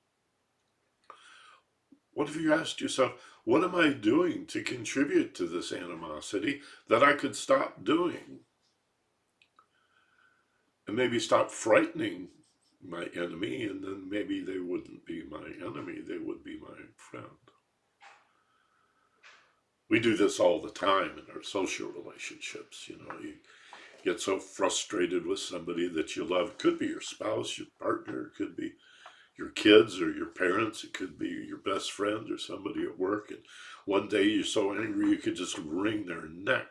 [SPEAKER 1] What if you asked yourself, what am I doing to contribute to this animosity that I could stop doing? And maybe stop frightening my enemy, and then maybe they wouldn't be my enemy, they would be my friend. We do this all the time in our social relationships. You get so frustrated with somebody that you love. It could be your spouse, your partner, it could be your kids or your parents, it could be your best friend or somebody at work, and one day you're so angry you could just wring their neck.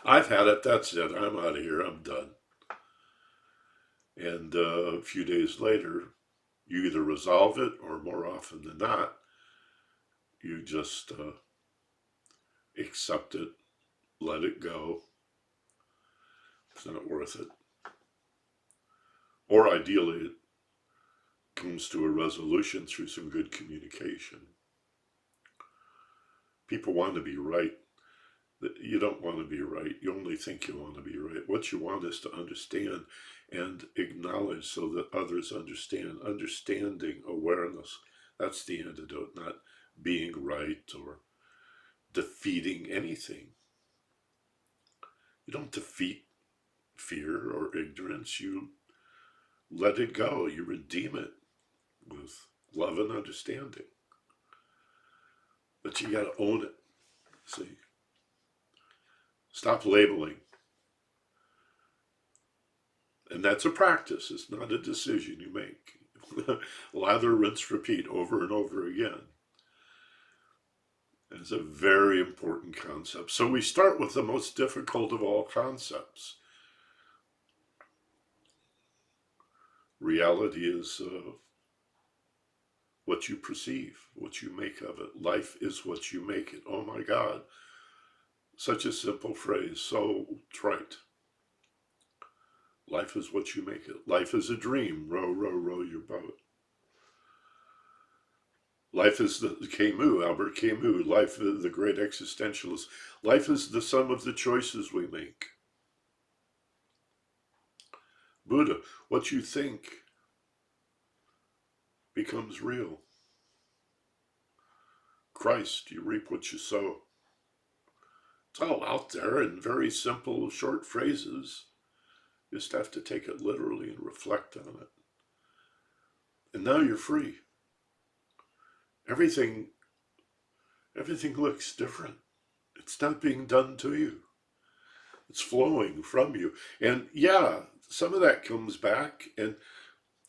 [SPEAKER 1] I've had it. That's it. I'm out of here. I'm done. And a few days later, you either resolve it, or more often than not, you just accept it, let it go. It's not worth it. Or ideally, it comes to a resolution through some good communication. People want to be right. You don't want to be right. You only think you want to be right. What you want is to understand and acknowledge so that others understand. Understanding, awareness, that's the antidote, not being right or defeating anything. You don't defeat fear or ignorance. You let it go. You redeem it with love and understanding. But you got to own it. See? Stop labeling. And that's a practice. It's not a decision you make. Lather, rinse, repeat over and over again. It's a very important concept. So we start with the most difficult of all concepts. Reality is what you perceive, what you make of it. Life is what you make it. Oh my God. Such a simple phrase, so trite. Life is what you make it. Life is a dream. Row, row, row your boat. Life is the Camus, Albert Camus. Life is the great existentialist. Life is the sum of the choices we make. Buddha, what you think becomes real. Christ, you reap what you sow. It's all out there in very simple, short phrases. You just have to take it literally and reflect on it. And now you're free. Everything looks different. It's not being done to you. It's flowing from you. And yeah, some of that comes back, and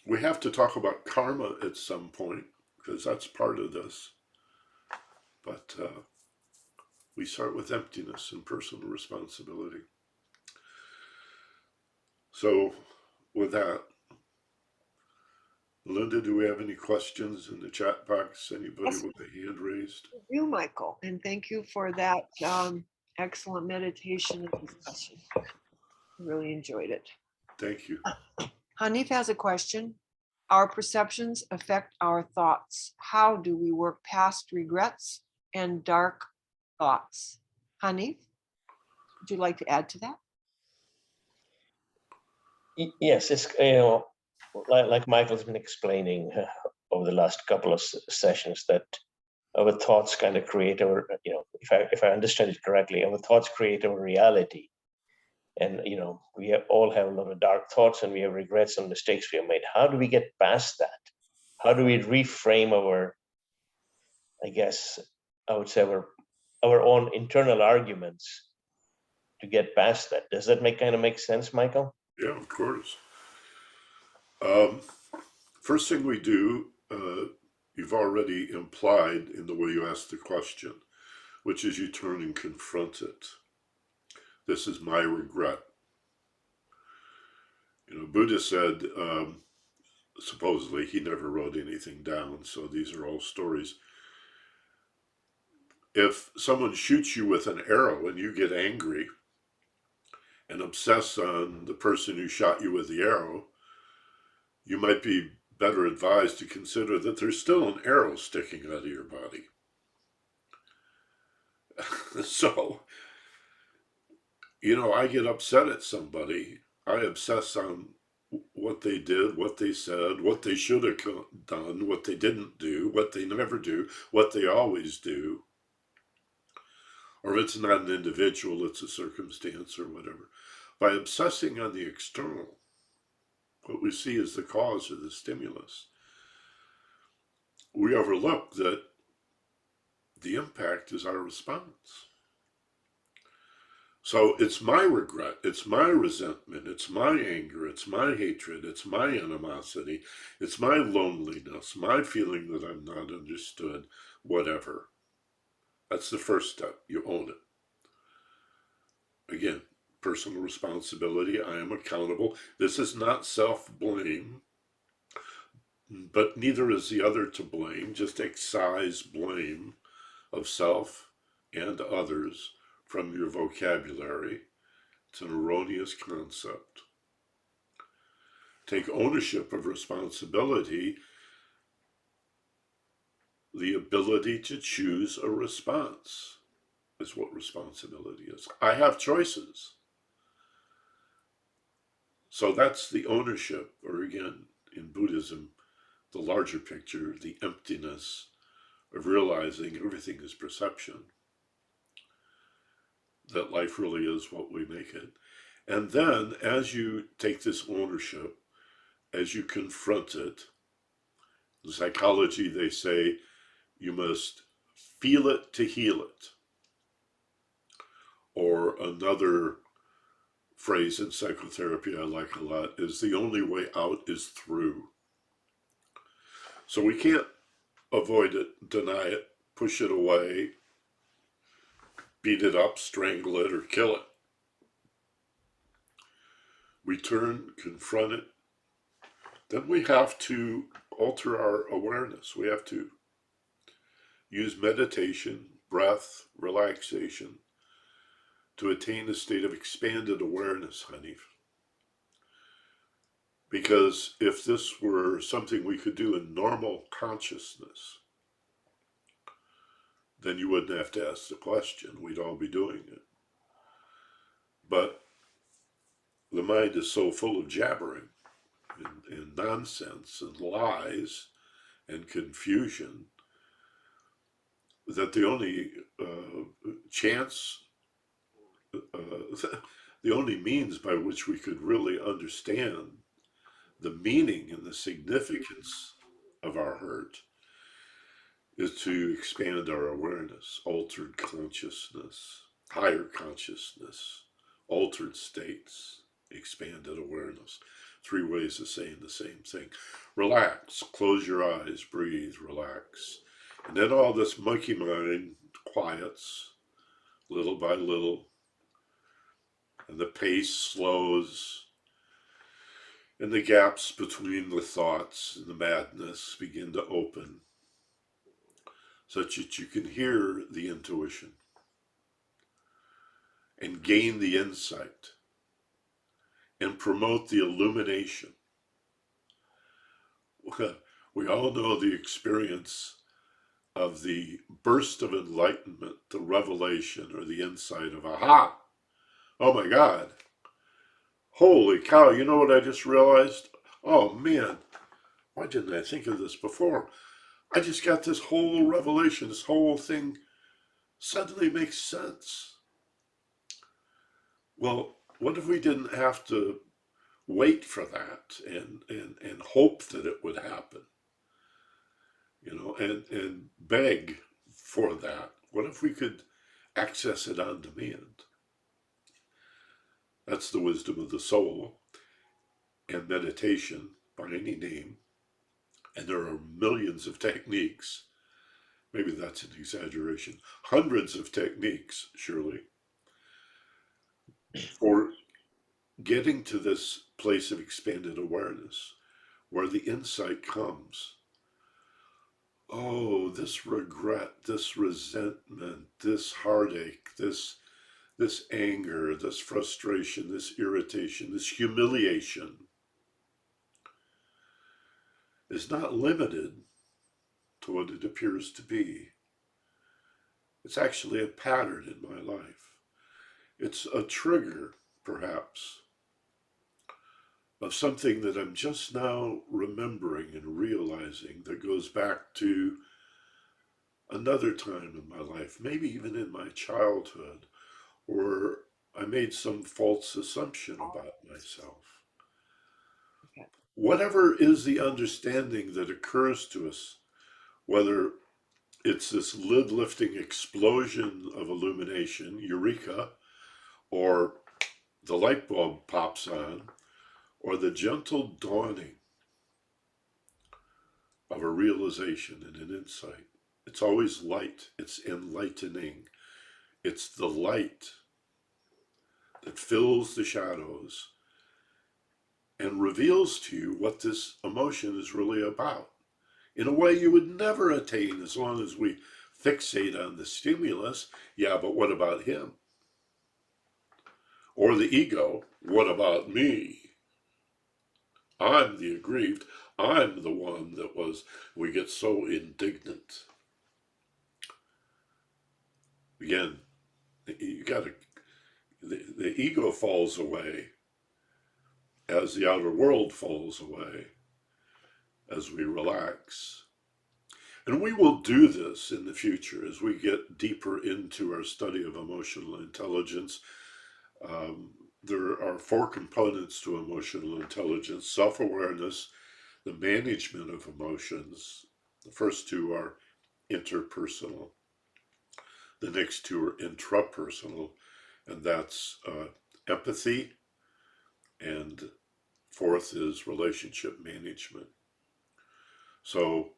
[SPEAKER 1] we have to talk about karma at some point, because that's part of this. But we start with emptiness and personal responsibility. So with that, Linda, do we have any questions in the chat box? Anybody
[SPEAKER 2] Yes,
[SPEAKER 1] with a hand raised?
[SPEAKER 2] you, Michael, and thank you for that excellent meditation and discussion. Really enjoyed it.
[SPEAKER 1] Thank you.
[SPEAKER 2] Hanif has a question. Our perceptions affect our thoughts. How do we work past regrets and dark thoughts? Hanif, would you like to add to that?
[SPEAKER 3] Yes, it's like Michael's been explaining over the last couple of sessions, that our thoughts kind of create our, if I understand it correctly, our thoughts create our reality. And we all have a lot of dark thoughts, and we have regrets and mistakes we have made. How do we get past that? How do we reframe our, I guess I would say, our own internal arguments to get past that? Does that make sense, Michael?
[SPEAKER 1] Yeah, of course. First thing we do, you've already implied in the way you asked the question, which is you turn and confront it. This is my regret. Buddha said, supposedly he never wrote anything down, so these are all stories. If someone shoots you with an arrow and you get angry and obsess on the person who shot you with the arrow, you might be better advised to consider that there's still an arrow sticking out of your body. So, I get upset at somebody. I obsess on what they did, what they said, what they should have done, what they didn't do, what they never do, what they always do. Or if it's not an individual, it's a circumstance or whatever. By obsessing on the external, what we see is the cause or the stimulus, we overlook that the impact is our response. So it's my regret, it's my resentment, it's my anger, it's my hatred, it's my animosity, it's my loneliness, my feeling that I'm not understood, whatever. That's the first step. You own it. Again, personal responsibility. I am accountable. This is not self-blame, but neither is the other to blame. Just excise blame of self and others from your vocabulary. It's an erroneous concept. Take ownership of responsibility, the ability to choose a response is what responsibility is. I have choices. So that's the ownership, or again, in Buddhism, the larger picture, the emptiness of realizing everything is perception, that life really is what we make it. And then as you take this ownership, as you confront it, in psychology they say you must feel it to heal it. Or another phrase in psychotherapy I like a lot is the only way out is through. So we can't avoid it, deny it, push it away, beat it up, strangle it, or kill it. We turn, confront it. Then we have to alter our awareness. We have to use meditation, breath, relaxation to attain a state of expanded awareness, Hanif. Because if this were something we could do in normal consciousness, then you wouldn't have to ask the question. We'd all be doing it. But the mind is so full of jabbering and nonsense and lies and confusion that the only chance, the only means by which we could really understand the meaning and the significance of our hurt is to expand our awareness, altered consciousness, higher consciousness, altered states, expanded awareness. 3 ways of saying the same thing. Relax, close your eyes, breathe, relax. And then all this monkey mind quiets, little by little, and the pace slows, and the gaps between the thoughts and the madness begin to open, such that you can hear the intuition and gain the insight and promote the illumination. We all know the experience of the burst of enlightenment, the revelation or the insight of, aha, oh my God, holy cow, you know what I just realized? Oh man, why didn't I think of this before? I just got this whole revelation, this whole thing suddenly makes sense. Well, what if we didn't have to wait for that and hope that it would happen? And beg for that. What if we could access it on demand? That's the wisdom of the soul and meditation by any name. And there are millions of techniques. Maybe that's an exaggeration. Hundreds of techniques, surely, for getting to this place of expanded awareness where the insight comes. Oh, this regret, this resentment, this heartache, this anger, this frustration, this irritation, this humiliation is not limited to what it appears to be. It's actually a pattern in my life. It's a trigger, perhaps, of something that I'm just now remembering and realizing that goes back to another time in my life, maybe even in my childhood, or I made some false assumption about myself.
[SPEAKER 2] Okay.
[SPEAKER 1] Whatever is the understanding that occurs to us, whether it's this lid lifting explosion of illumination, eureka, or the light bulb pops on, or the gentle dawning of a realization and an insight. It's always light, it's enlightening. It's the light that fills the shadows and reveals to you what this emotion is really about in a way you would never attain as long as we fixate on the stimulus. Yeah, but what about him? Or the ego, what about me? I'm the aggrieved. I'm the one that we get so indignant. Again, you gotta, the ego falls away as the outer world falls away, as we relax. And we will do this in the future as we get deeper into our study of emotional intelligence. There are 4 components to emotional intelligence: self-awareness, the management of emotions. The first 2 are interpersonal. The next 2 are intrapersonal, and that's empathy, and 4th is relationship management. So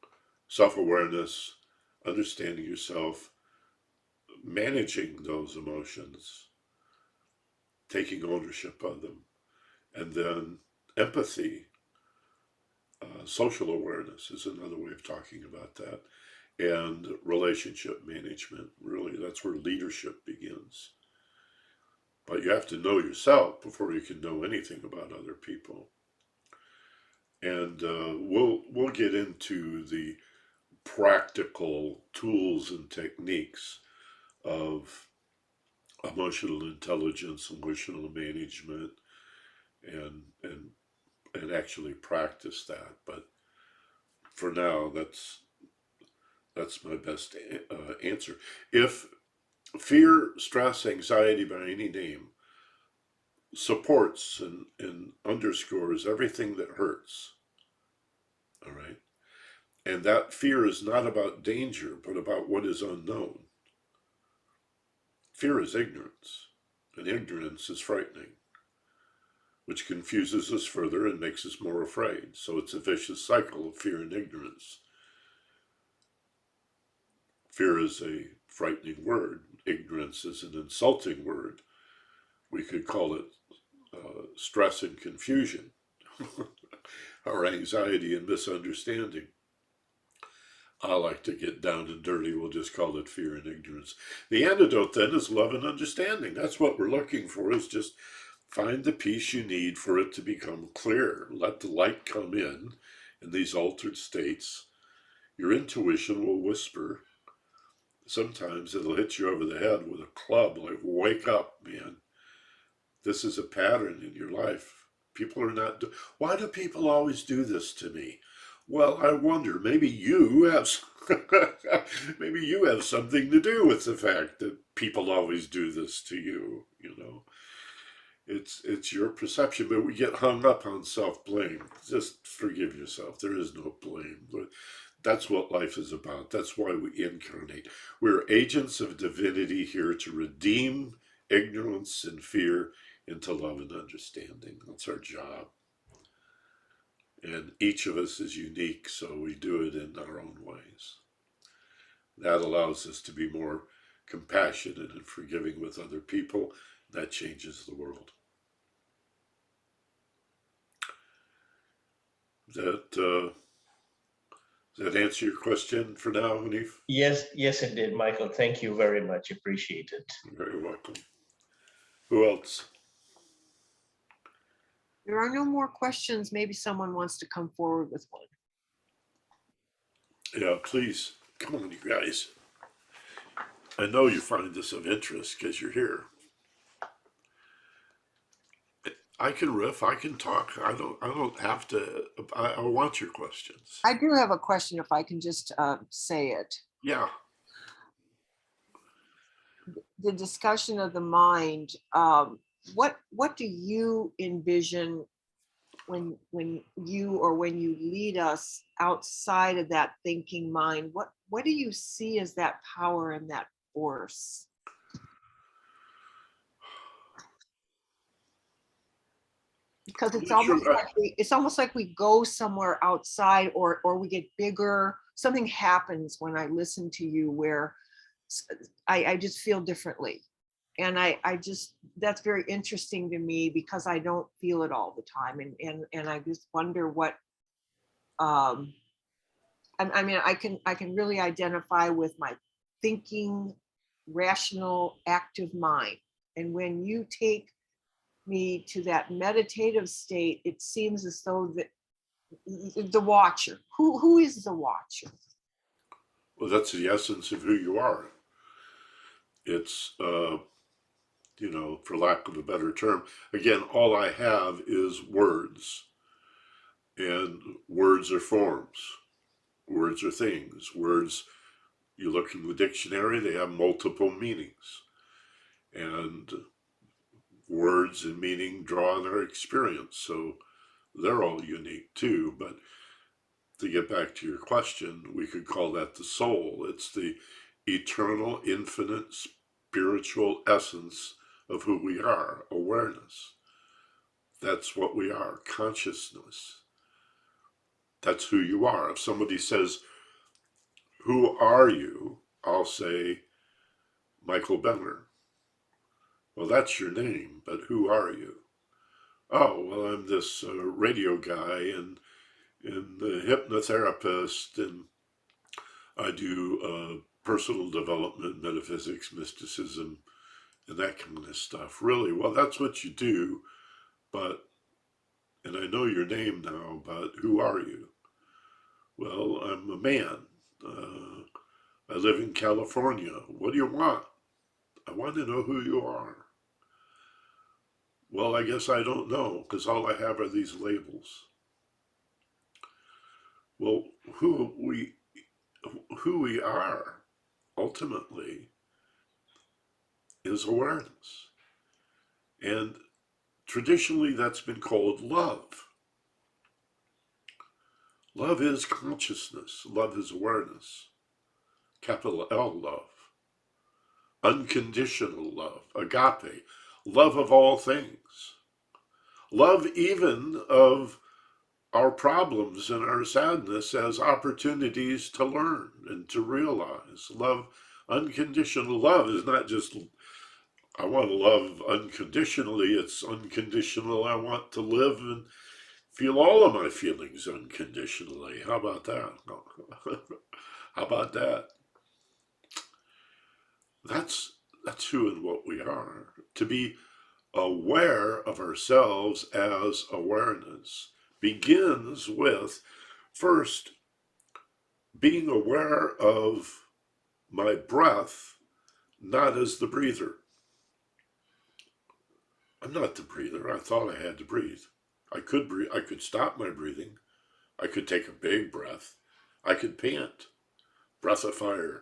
[SPEAKER 1] self-awareness, understanding yourself, managing those emotions, taking ownership of them, and then empathy, social awareness is another way of talking about that, and relationship management. Really, that's where leadership begins. But you have to know yourself before you can know anything about other people. And we'll get into the practical tools and techniques of emotional intelligence, emotional management, and actually practice that. But for now, that's my best answer. If fear, stress, anxiety by any name supports and underscores everything that hurts, all right, and that fear is not about danger, but about what is unknown. Fear is ignorance, and ignorance is frightening, which confuses us further and makes us more afraid. So it's a vicious cycle of fear and ignorance. Fear is a frightening word. ignorance is an insulting word. We could call it stress and confusion, or anxiety and misunderstanding. I like to get down and dirty. We'll just call it fear and ignorance. The antidote then is love and understanding. That's what we're looking for, is just find the peace you need for it to become clear. Let the light come in these altered states. Your intuition will whisper. Sometimes it'll hit you over the head with a club, like, wake up, man. This is a pattern in your life. People are not, why do people always do this to me? Well, I wonder, maybe you have maybe you have something to do with the fact that people always do this to you, you know. It's your perception, but we get hung up on self-blame. Just forgive yourself. There is no blame. That's what life is about. That's why we incarnate. We're agents of divinity here to redeem ignorance and fear into love and understanding. That's our job. And each of us is unique, so we do it in our own ways. That allows us to be more compassionate and forgiving with other people. That changes the world. Does that answer your question for now, Hanif?
[SPEAKER 3] Yes, it did, Michael. Thank you very much. Appreciate it.
[SPEAKER 1] You're very welcome. Who else?
[SPEAKER 2] There are no more questions. Maybe someone wants to come forward with one.
[SPEAKER 1] Yeah, please. Come on, you guys. I know you find this of interest because you're here. I can riff, I can talk. I don't have to. I want your questions.
[SPEAKER 2] I do have a question if I can just say it.
[SPEAKER 1] Yeah.
[SPEAKER 2] The discussion of the mind, what do you envision when you lead us outside of that thinking mind? What do you see as that power and that force? Because it's almost like we go somewhere outside, or we get bigger. Something happens when I listen to you where I just feel differently. And I just, that's very interesting to me because I don't feel it all the time. And I just wonder what, I mean, I can really identify with my thinking, rational, active mind. And when you take me to that meditative state, it seems as though that the watcher, who is the watcher?
[SPEAKER 1] Well, that's the essence of who you are. It's, you know, for lack of a better term, again, all I have is words. And words are forms. Words are things. Words, you look in the dictionary, they have multiple meanings. And words and meaning draw on our experience. So they're all unique too. But to get back to your question, we could call that the soul. It's the eternal, infinite, spiritual essence of who we are, awareness. That's what we are, consciousness. That's who you are. If somebody says, who are you? I'll say, Michael Benner. Well, that's your name, but who are you? Oh, well, I'm this radio guy and the hypnotherapist, and I do personal development, metaphysics, mysticism, and that kind of stuff. Really? Well, that's what you do, but, and I know your name now, but who are you? Well, I'm a man. I live in California. What do you want? I want to know who you are. Well, I guess I don't know, because all I have are these labels. Well, who we are, ultimately, is awareness. And traditionally, that's been called love. Love is consciousness. Love is awareness. Capital L love. Unconditional love. Agape. Love of all things. Love even of our problems and our sadness as opportunities to learn and to realize. Love Unconditional love is not just, I want to love unconditionally. It's unconditional. I want to live and feel all of my feelings unconditionally. How about that? How about that? That's who and what we are. To be aware of ourselves as awareness begins with first being aware of my breath, not as the breather. I'm not the breather. I thought I had to breathe. I could breathe. I could stop my breathing. I could take a big breath. I could pant, breath of fire.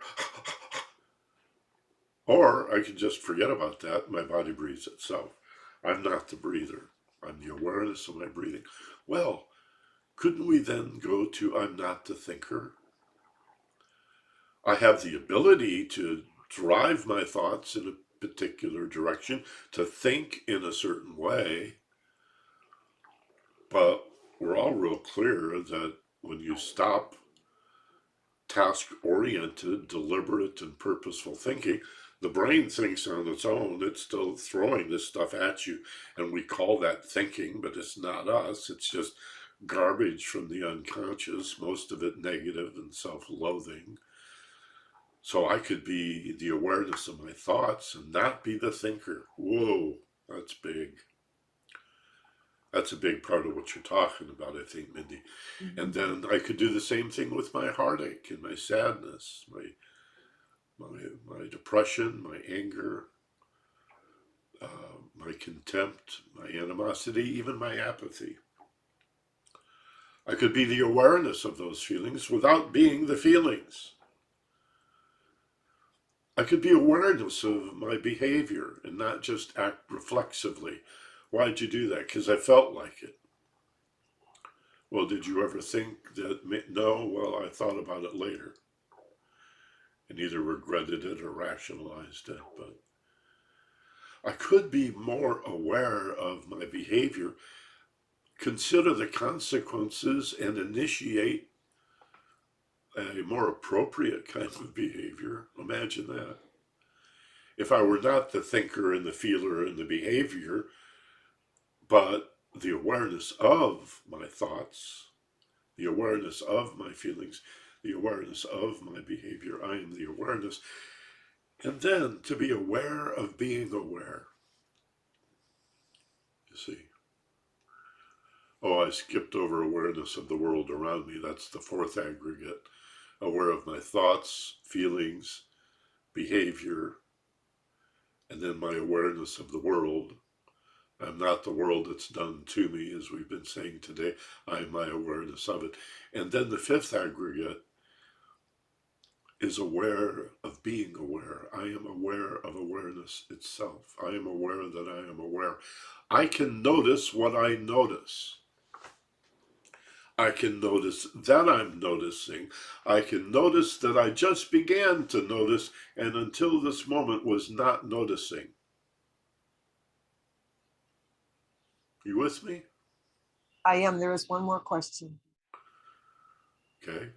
[SPEAKER 1] Or I could just forget about that. My body breathes itself. I'm not the breather. I'm the awareness of my breathing. Well, couldn't we then go to I'm not the thinker? I have the ability to drive my thoughts in a particular direction, to think in a certain way, but we're all real clear that when you stop task-oriented, deliberate, and purposeful thinking, the brain thinks on its own. It's still throwing this stuff at you, and we call that thinking, but it's not us. It's just garbage from the unconscious, most of it negative and self-loathing. So I could be the awareness of my thoughts and not be the thinker. Whoa, that's big. That's a big part of what you're talking about, I think, Mindy. And then I could do the same thing with my heartache and my sadness, my depression, my anger, my contempt, my animosity, even my apathy. I could be the awareness of those feelings without being the feelings. I could be awareness of my behavior and not just act reflexively. Why'd you do that? Because I felt like it. Well, did you ever think that? No, well, I thought about it later and either regretted it or rationalized it. But I could be more aware of my behavior, consider the consequences, and initiate a more appropriate kind of behavior. Imagine that. If I were not the thinker and the feeler and the behavior, but the awareness of my thoughts, the awareness of my feelings, the awareness of my behavior, I am the awareness. And then to be aware of being aware. You see. Oh, I skipped over awareness of the world around me. That's the fourth aggregate. Aware of my thoughts, feelings, behavior, and then my awareness of the world. I'm not the world that's done to me, as we've been saying today. I'm my awareness of it. And then the fifth aggregate is aware of being aware. I am aware of awareness itself. I am aware that I am aware. I can notice what I notice. I can notice that I'm noticing. I can notice that I just began to notice and until this moment was not noticing. You with me?
[SPEAKER 2] I am. There is one more question.
[SPEAKER 1] Okay.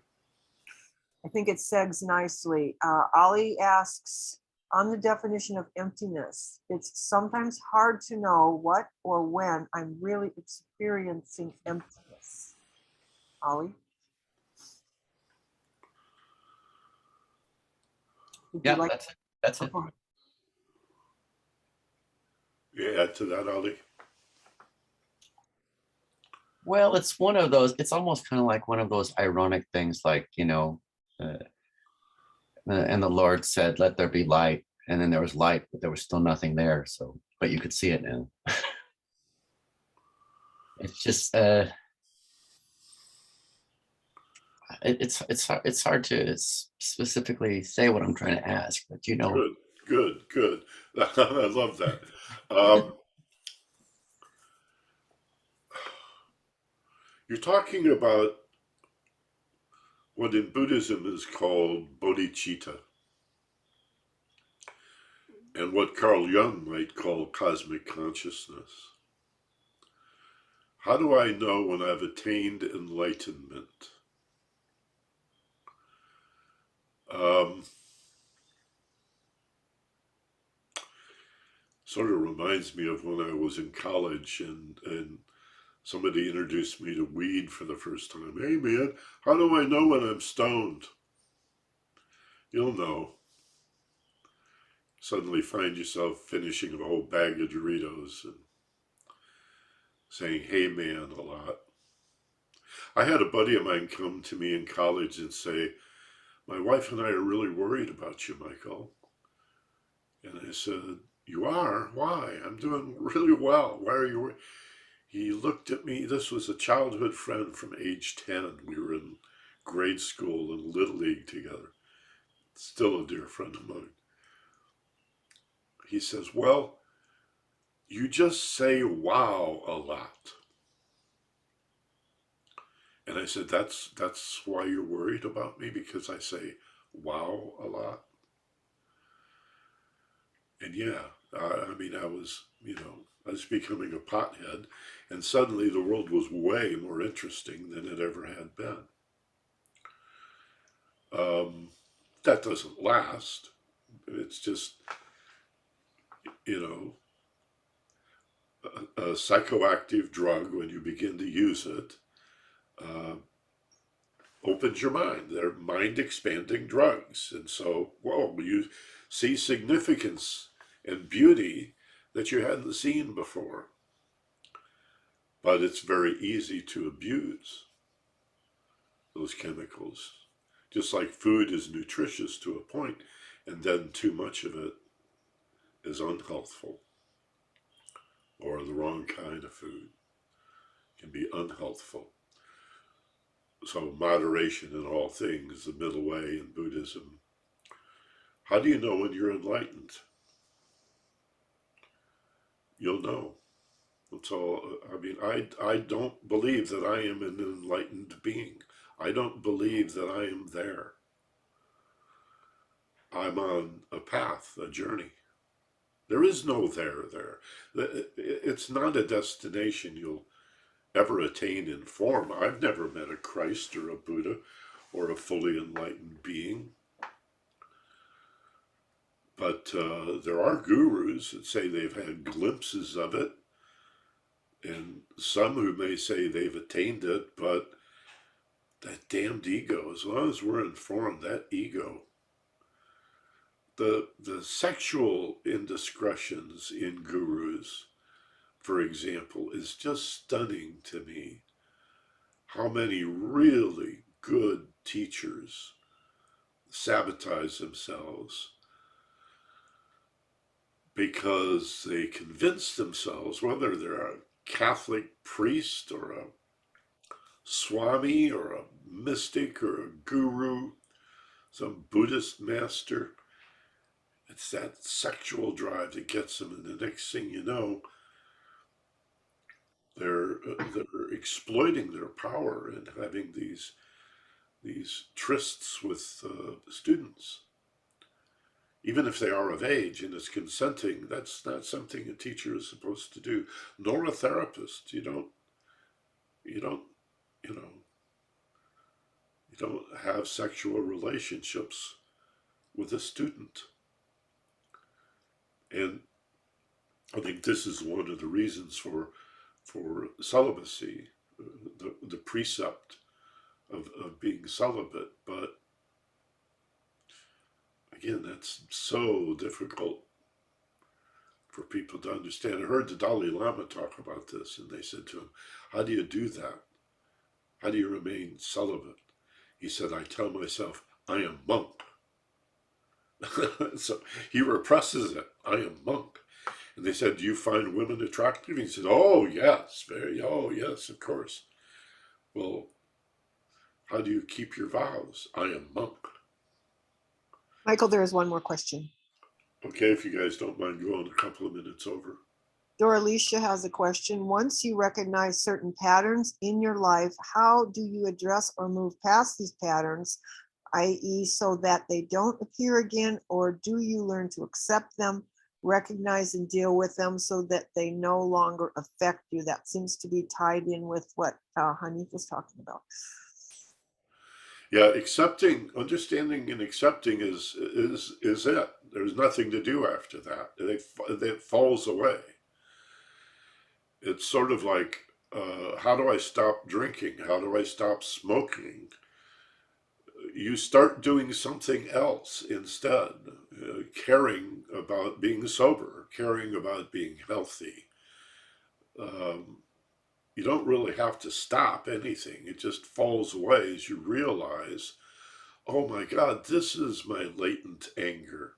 [SPEAKER 2] I think it segs nicely. Ali asks, on the definition of emptiness, it's sometimes hard to know what or when I'm really experiencing emptiness. Ali? Would you
[SPEAKER 4] Yeah,
[SPEAKER 2] like
[SPEAKER 4] that's it. That's it.
[SPEAKER 2] to-
[SPEAKER 1] You add to that, Ali?
[SPEAKER 4] Well, it's one of those, it's almost kind of like one of those ironic things, like, and the Lord said, let there be light. And then there was light, but there was still nothing there. So, but you could see it now. It's just, it's hard to specifically say what I'm trying to ask, but
[SPEAKER 1] Good. I love that. You're talking about what in Buddhism is called bodhicitta, and what Carl Jung might call cosmic consciousness. How do I know when I've attained enlightenment? Sort of reminds me of when I was in college and somebody introduced me to weed for the first time. Hey man, how do I know when I'm stoned? You'll know. Suddenly find yourself finishing a whole bag of Doritos and saying, hey man, a lot. I had a buddy of mine come to me in college and say, my wife and I are really worried about you, Michael. And I said, you are? Why? I'm doing really well. Why are you worried? He looked at me. This was a childhood friend from age 10. We were in grade school and Little League together. Still a dear friend of mine. He says, well, you just say wow a lot. And I said, that's why you're worried about me, because I say wow a lot. And yeah, I mean, I was becoming a pothead, and suddenly the world was way more interesting than it ever had been. That doesn't last. It's just, a psychoactive drug, when you begin to use it, opens your mind. They're mind expanding drugs. And so, whoa, you see significance and beauty that you hadn't seen before. But it's very easy to abuse those chemicals. Just like food is nutritious to a point, and then too much of it is unhealthful, or the wrong kind of food can be unhealthful. So moderation in all things, the middle way in Buddhism. How do you know when you're enlightened? You'll know. That's all. I mean, I don't believe that I am an enlightened being. I don't believe that I am there. I'm on a path, a journey. There is no there. It's not a destination you'll ever attain in form. I've never met a Christ or a Buddha or a fully enlightened being. But there are gurus that say they've had glimpses of it, and some who may say they've attained it, but that damned ego, as long as we're informed, that ego, the sexual indiscretions in gurus, for example, is just stunning to me. How many really good teachers sabotage themselves because they convince themselves, whether they're a Catholic priest or a swami or a mystic or a guru, some Buddhist master, it's that sexual drive that gets them, and the next thing you know, they're exploiting their power and having these trysts with students. Even if they are of age and it's consenting, that's not something a teacher is supposed to do, nor a therapist. You don't have sexual relationships with a student. And I think this is one of the reasons for celibacy, the precept of being celibate. But again, that's so difficult for people to understand. I heard the Dalai Lama talk about this, and they said to him, how do you do that? How do you remain celibate? He said, I tell myself, I am monk. So he represses it. I am monk. And they said, do you find women attractive? He said, oh yes, of course. Well, how do you keep your vows? I am monk.
[SPEAKER 2] Michael, there is one more question.
[SPEAKER 1] Okay, if you guys don't mind going a couple of minutes over.
[SPEAKER 2] Doralicia has a question. Once you recognize certain patterns in your life, how do you address or move past these patterns, i.e., so that they don't appear again, or do you learn to accept them, recognize and deal with them so that they no longer affect you? That seems to be tied in with what Hanif was talking about.
[SPEAKER 1] Yeah, accepting, understanding and accepting is it. There's nothing to do after that. It falls away. It's sort of like, how do I stop drinking? How do I stop smoking? You start doing something else instead, caring about being sober, caring about being healthy. Um, you don't really have to stop anything. It just falls away as you realize, oh my God, this is my latent anger.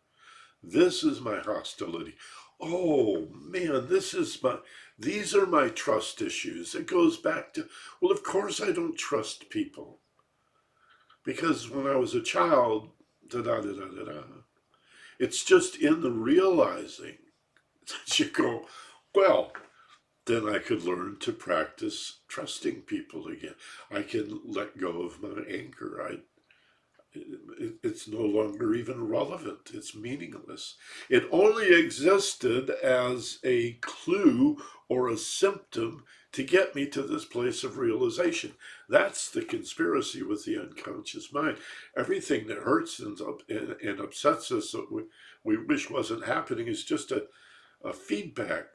[SPEAKER 1] This is my hostility. Oh man, these are my trust issues. It goes back to, well, of course I don't trust people. Because when I was a child, da da da da da da. It's just in the realizing that you go, well, then I could learn to practice trusting people again. I can let go of my anger. It's no longer even relevant. It's meaningless. It only existed as a clue or a symptom to get me to this place of realization. That's the conspiracy with the unconscious mind. Everything that hurts and upsets us that we wish wasn't happening is just a feedback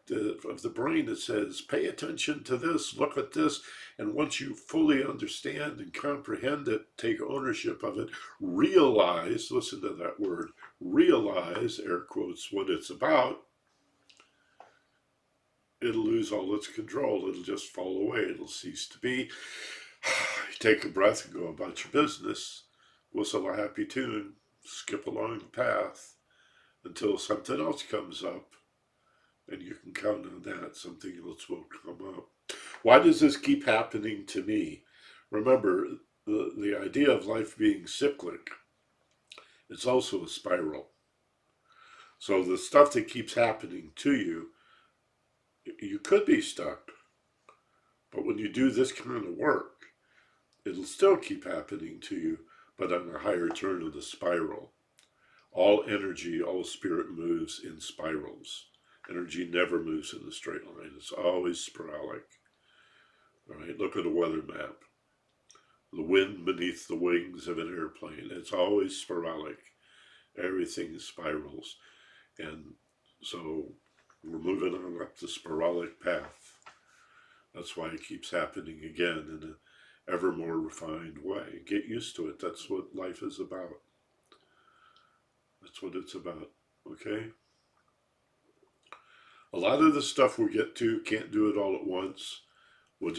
[SPEAKER 1] of the brain that says, pay attention to this, look at this, and once you fully understand and comprehend it, take ownership of it, realize, listen to that word, realize, air quotes, what it's about, it'll lose all its control. It'll just fall away. It'll cease to be. You take a breath and go about your business, whistle a happy tune, skip along the path until something else comes up. And you can count on that. Something else will come up. Why does this keep happening to me? Remember, the idea of life being cyclic, it's also a spiral. So the stuff that keeps happening to you, you could be stuck. But when you do this kind of work, it'll still keep happening to you, but on a higher turn of the spiral. All energy, all spirit moves in spirals. Energy never moves in a straight line. It's always sporadic. All right, look at a weather map. The wind beneath the wings of an airplane. It's always sporadic. Everything spirals. And so we're moving on up the sporadic path. That's why it keeps happening again in an ever more refined way. Get used to it. That's what life is about. That's what it's about. Okay? A lot of the stuff we get to can't do it all at once. I'm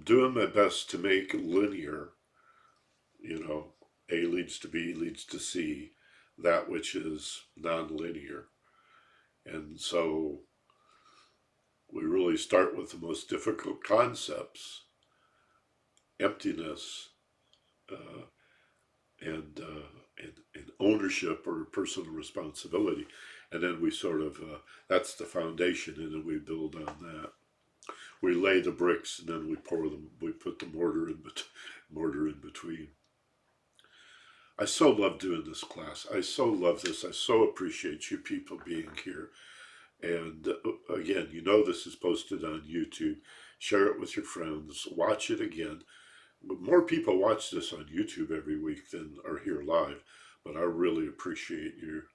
[SPEAKER 1] doing my best to make linear, A leads to B leads to C, that which is non-linear. And so we really start with the most difficult concepts, emptiness, uh, and ownership or personal responsibility. And then we sort of, that's the foundation, and then we build on that. We lay the bricks, and then we put the mortar in between. I so love doing this class. I so love this. I so appreciate you people being here. And again, this is posted on YouTube. Share it with your friends. Watch it again. More people watch this on YouTube every week than are here live, but I really appreciate you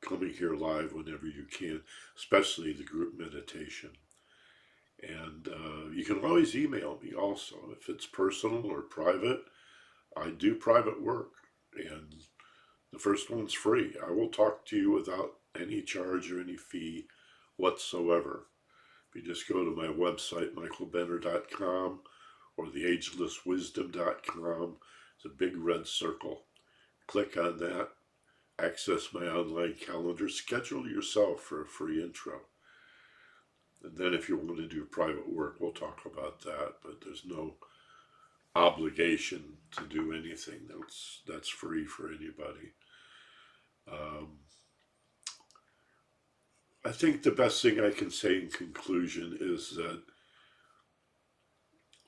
[SPEAKER 1] coming here live whenever you can, especially the group meditation. And you can always email me also. If it's personal or private, I do private work. And the first one's free. I will talk to you without any charge or any fee whatsoever. If you just go to my website, michaelbenner.com, or theagelesswisdom.com, it's a big red circle. Click on that, access my online calendar, schedule yourself for a free intro. And then if you want to do private work, we'll talk about that, but there's no obligation to do anything. That's free for anybody. I think the best thing I can say in conclusion is that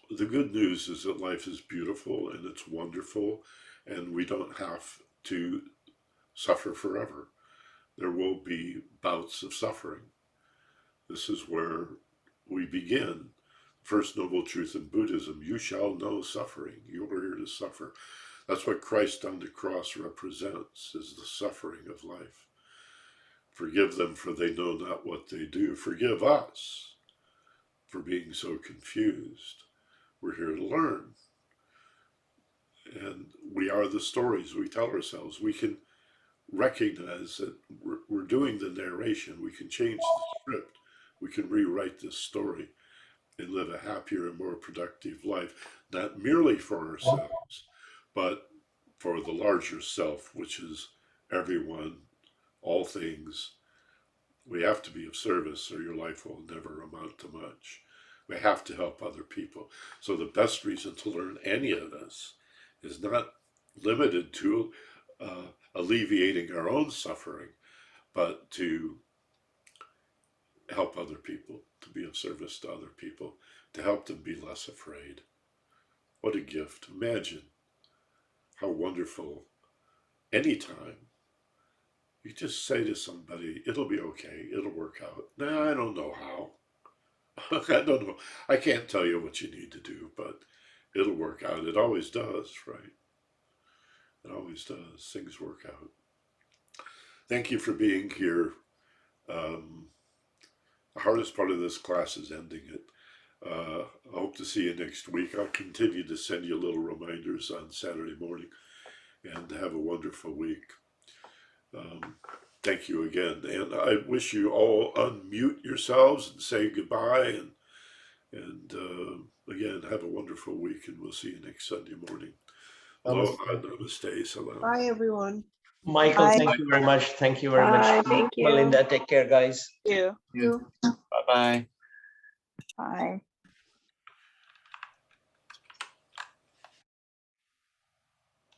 [SPEAKER 1] the good news is that life is beautiful and it's wonderful, and we don't have to suffer forever. There will be bouts of suffering. This is where we begin. First noble truth in Buddhism, you shall know suffering. You are here to suffer. That's what Christ on the cross represents, is the suffering of life. Forgive them, for they know not what they do. Forgive us for being so confused. We're here to learn. And we are the stories we tell ourselves. We can recognize that we're doing the narration. We can change the script. We can rewrite this story and live a happier and more productive life, not merely for ourselves, but for the larger self, which is everyone, all things. We have to be of service, or your life will never amount to much. We have to help other people. So the best reason to learn any of this is not limited to alleviating our own suffering, but to help other people, to be of service to other people, to help them be less afraid. What a gift. Imagine how wonderful anytime you just say to somebody, it'll be okay, it'll work out. No, I don't know how. I don't know. I can't tell you what you need to do, but it'll work out. It always does, right? It always does. Things work out. Thank you for being here. The hardest part of this class is ending it. I hope to see you next week. I'll continue to send you little reminders on Saturday morning, and have a wonderful week. Thank you again. And I wish you all unmute yourselves and say goodbye. And again, have a wonderful week, and we'll see you next Sunday morning. Aloha, namaste, salam.
[SPEAKER 2] Bye, everyone.
[SPEAKER 3] Michael,
[SPEAKER 5] Bye.
[SPEAKER 3] thank you very much. Thank you very
[SPEAKER 5] Bye,
[SPEAKER 3] much.
[SPEAKER 5] thank you.
[SPEAKER 3] Melinda, take care, guys.
[SPEAKER 5] You.
[SPEAKER 4] Bye-bye.
[SPEAKER 5] Bye.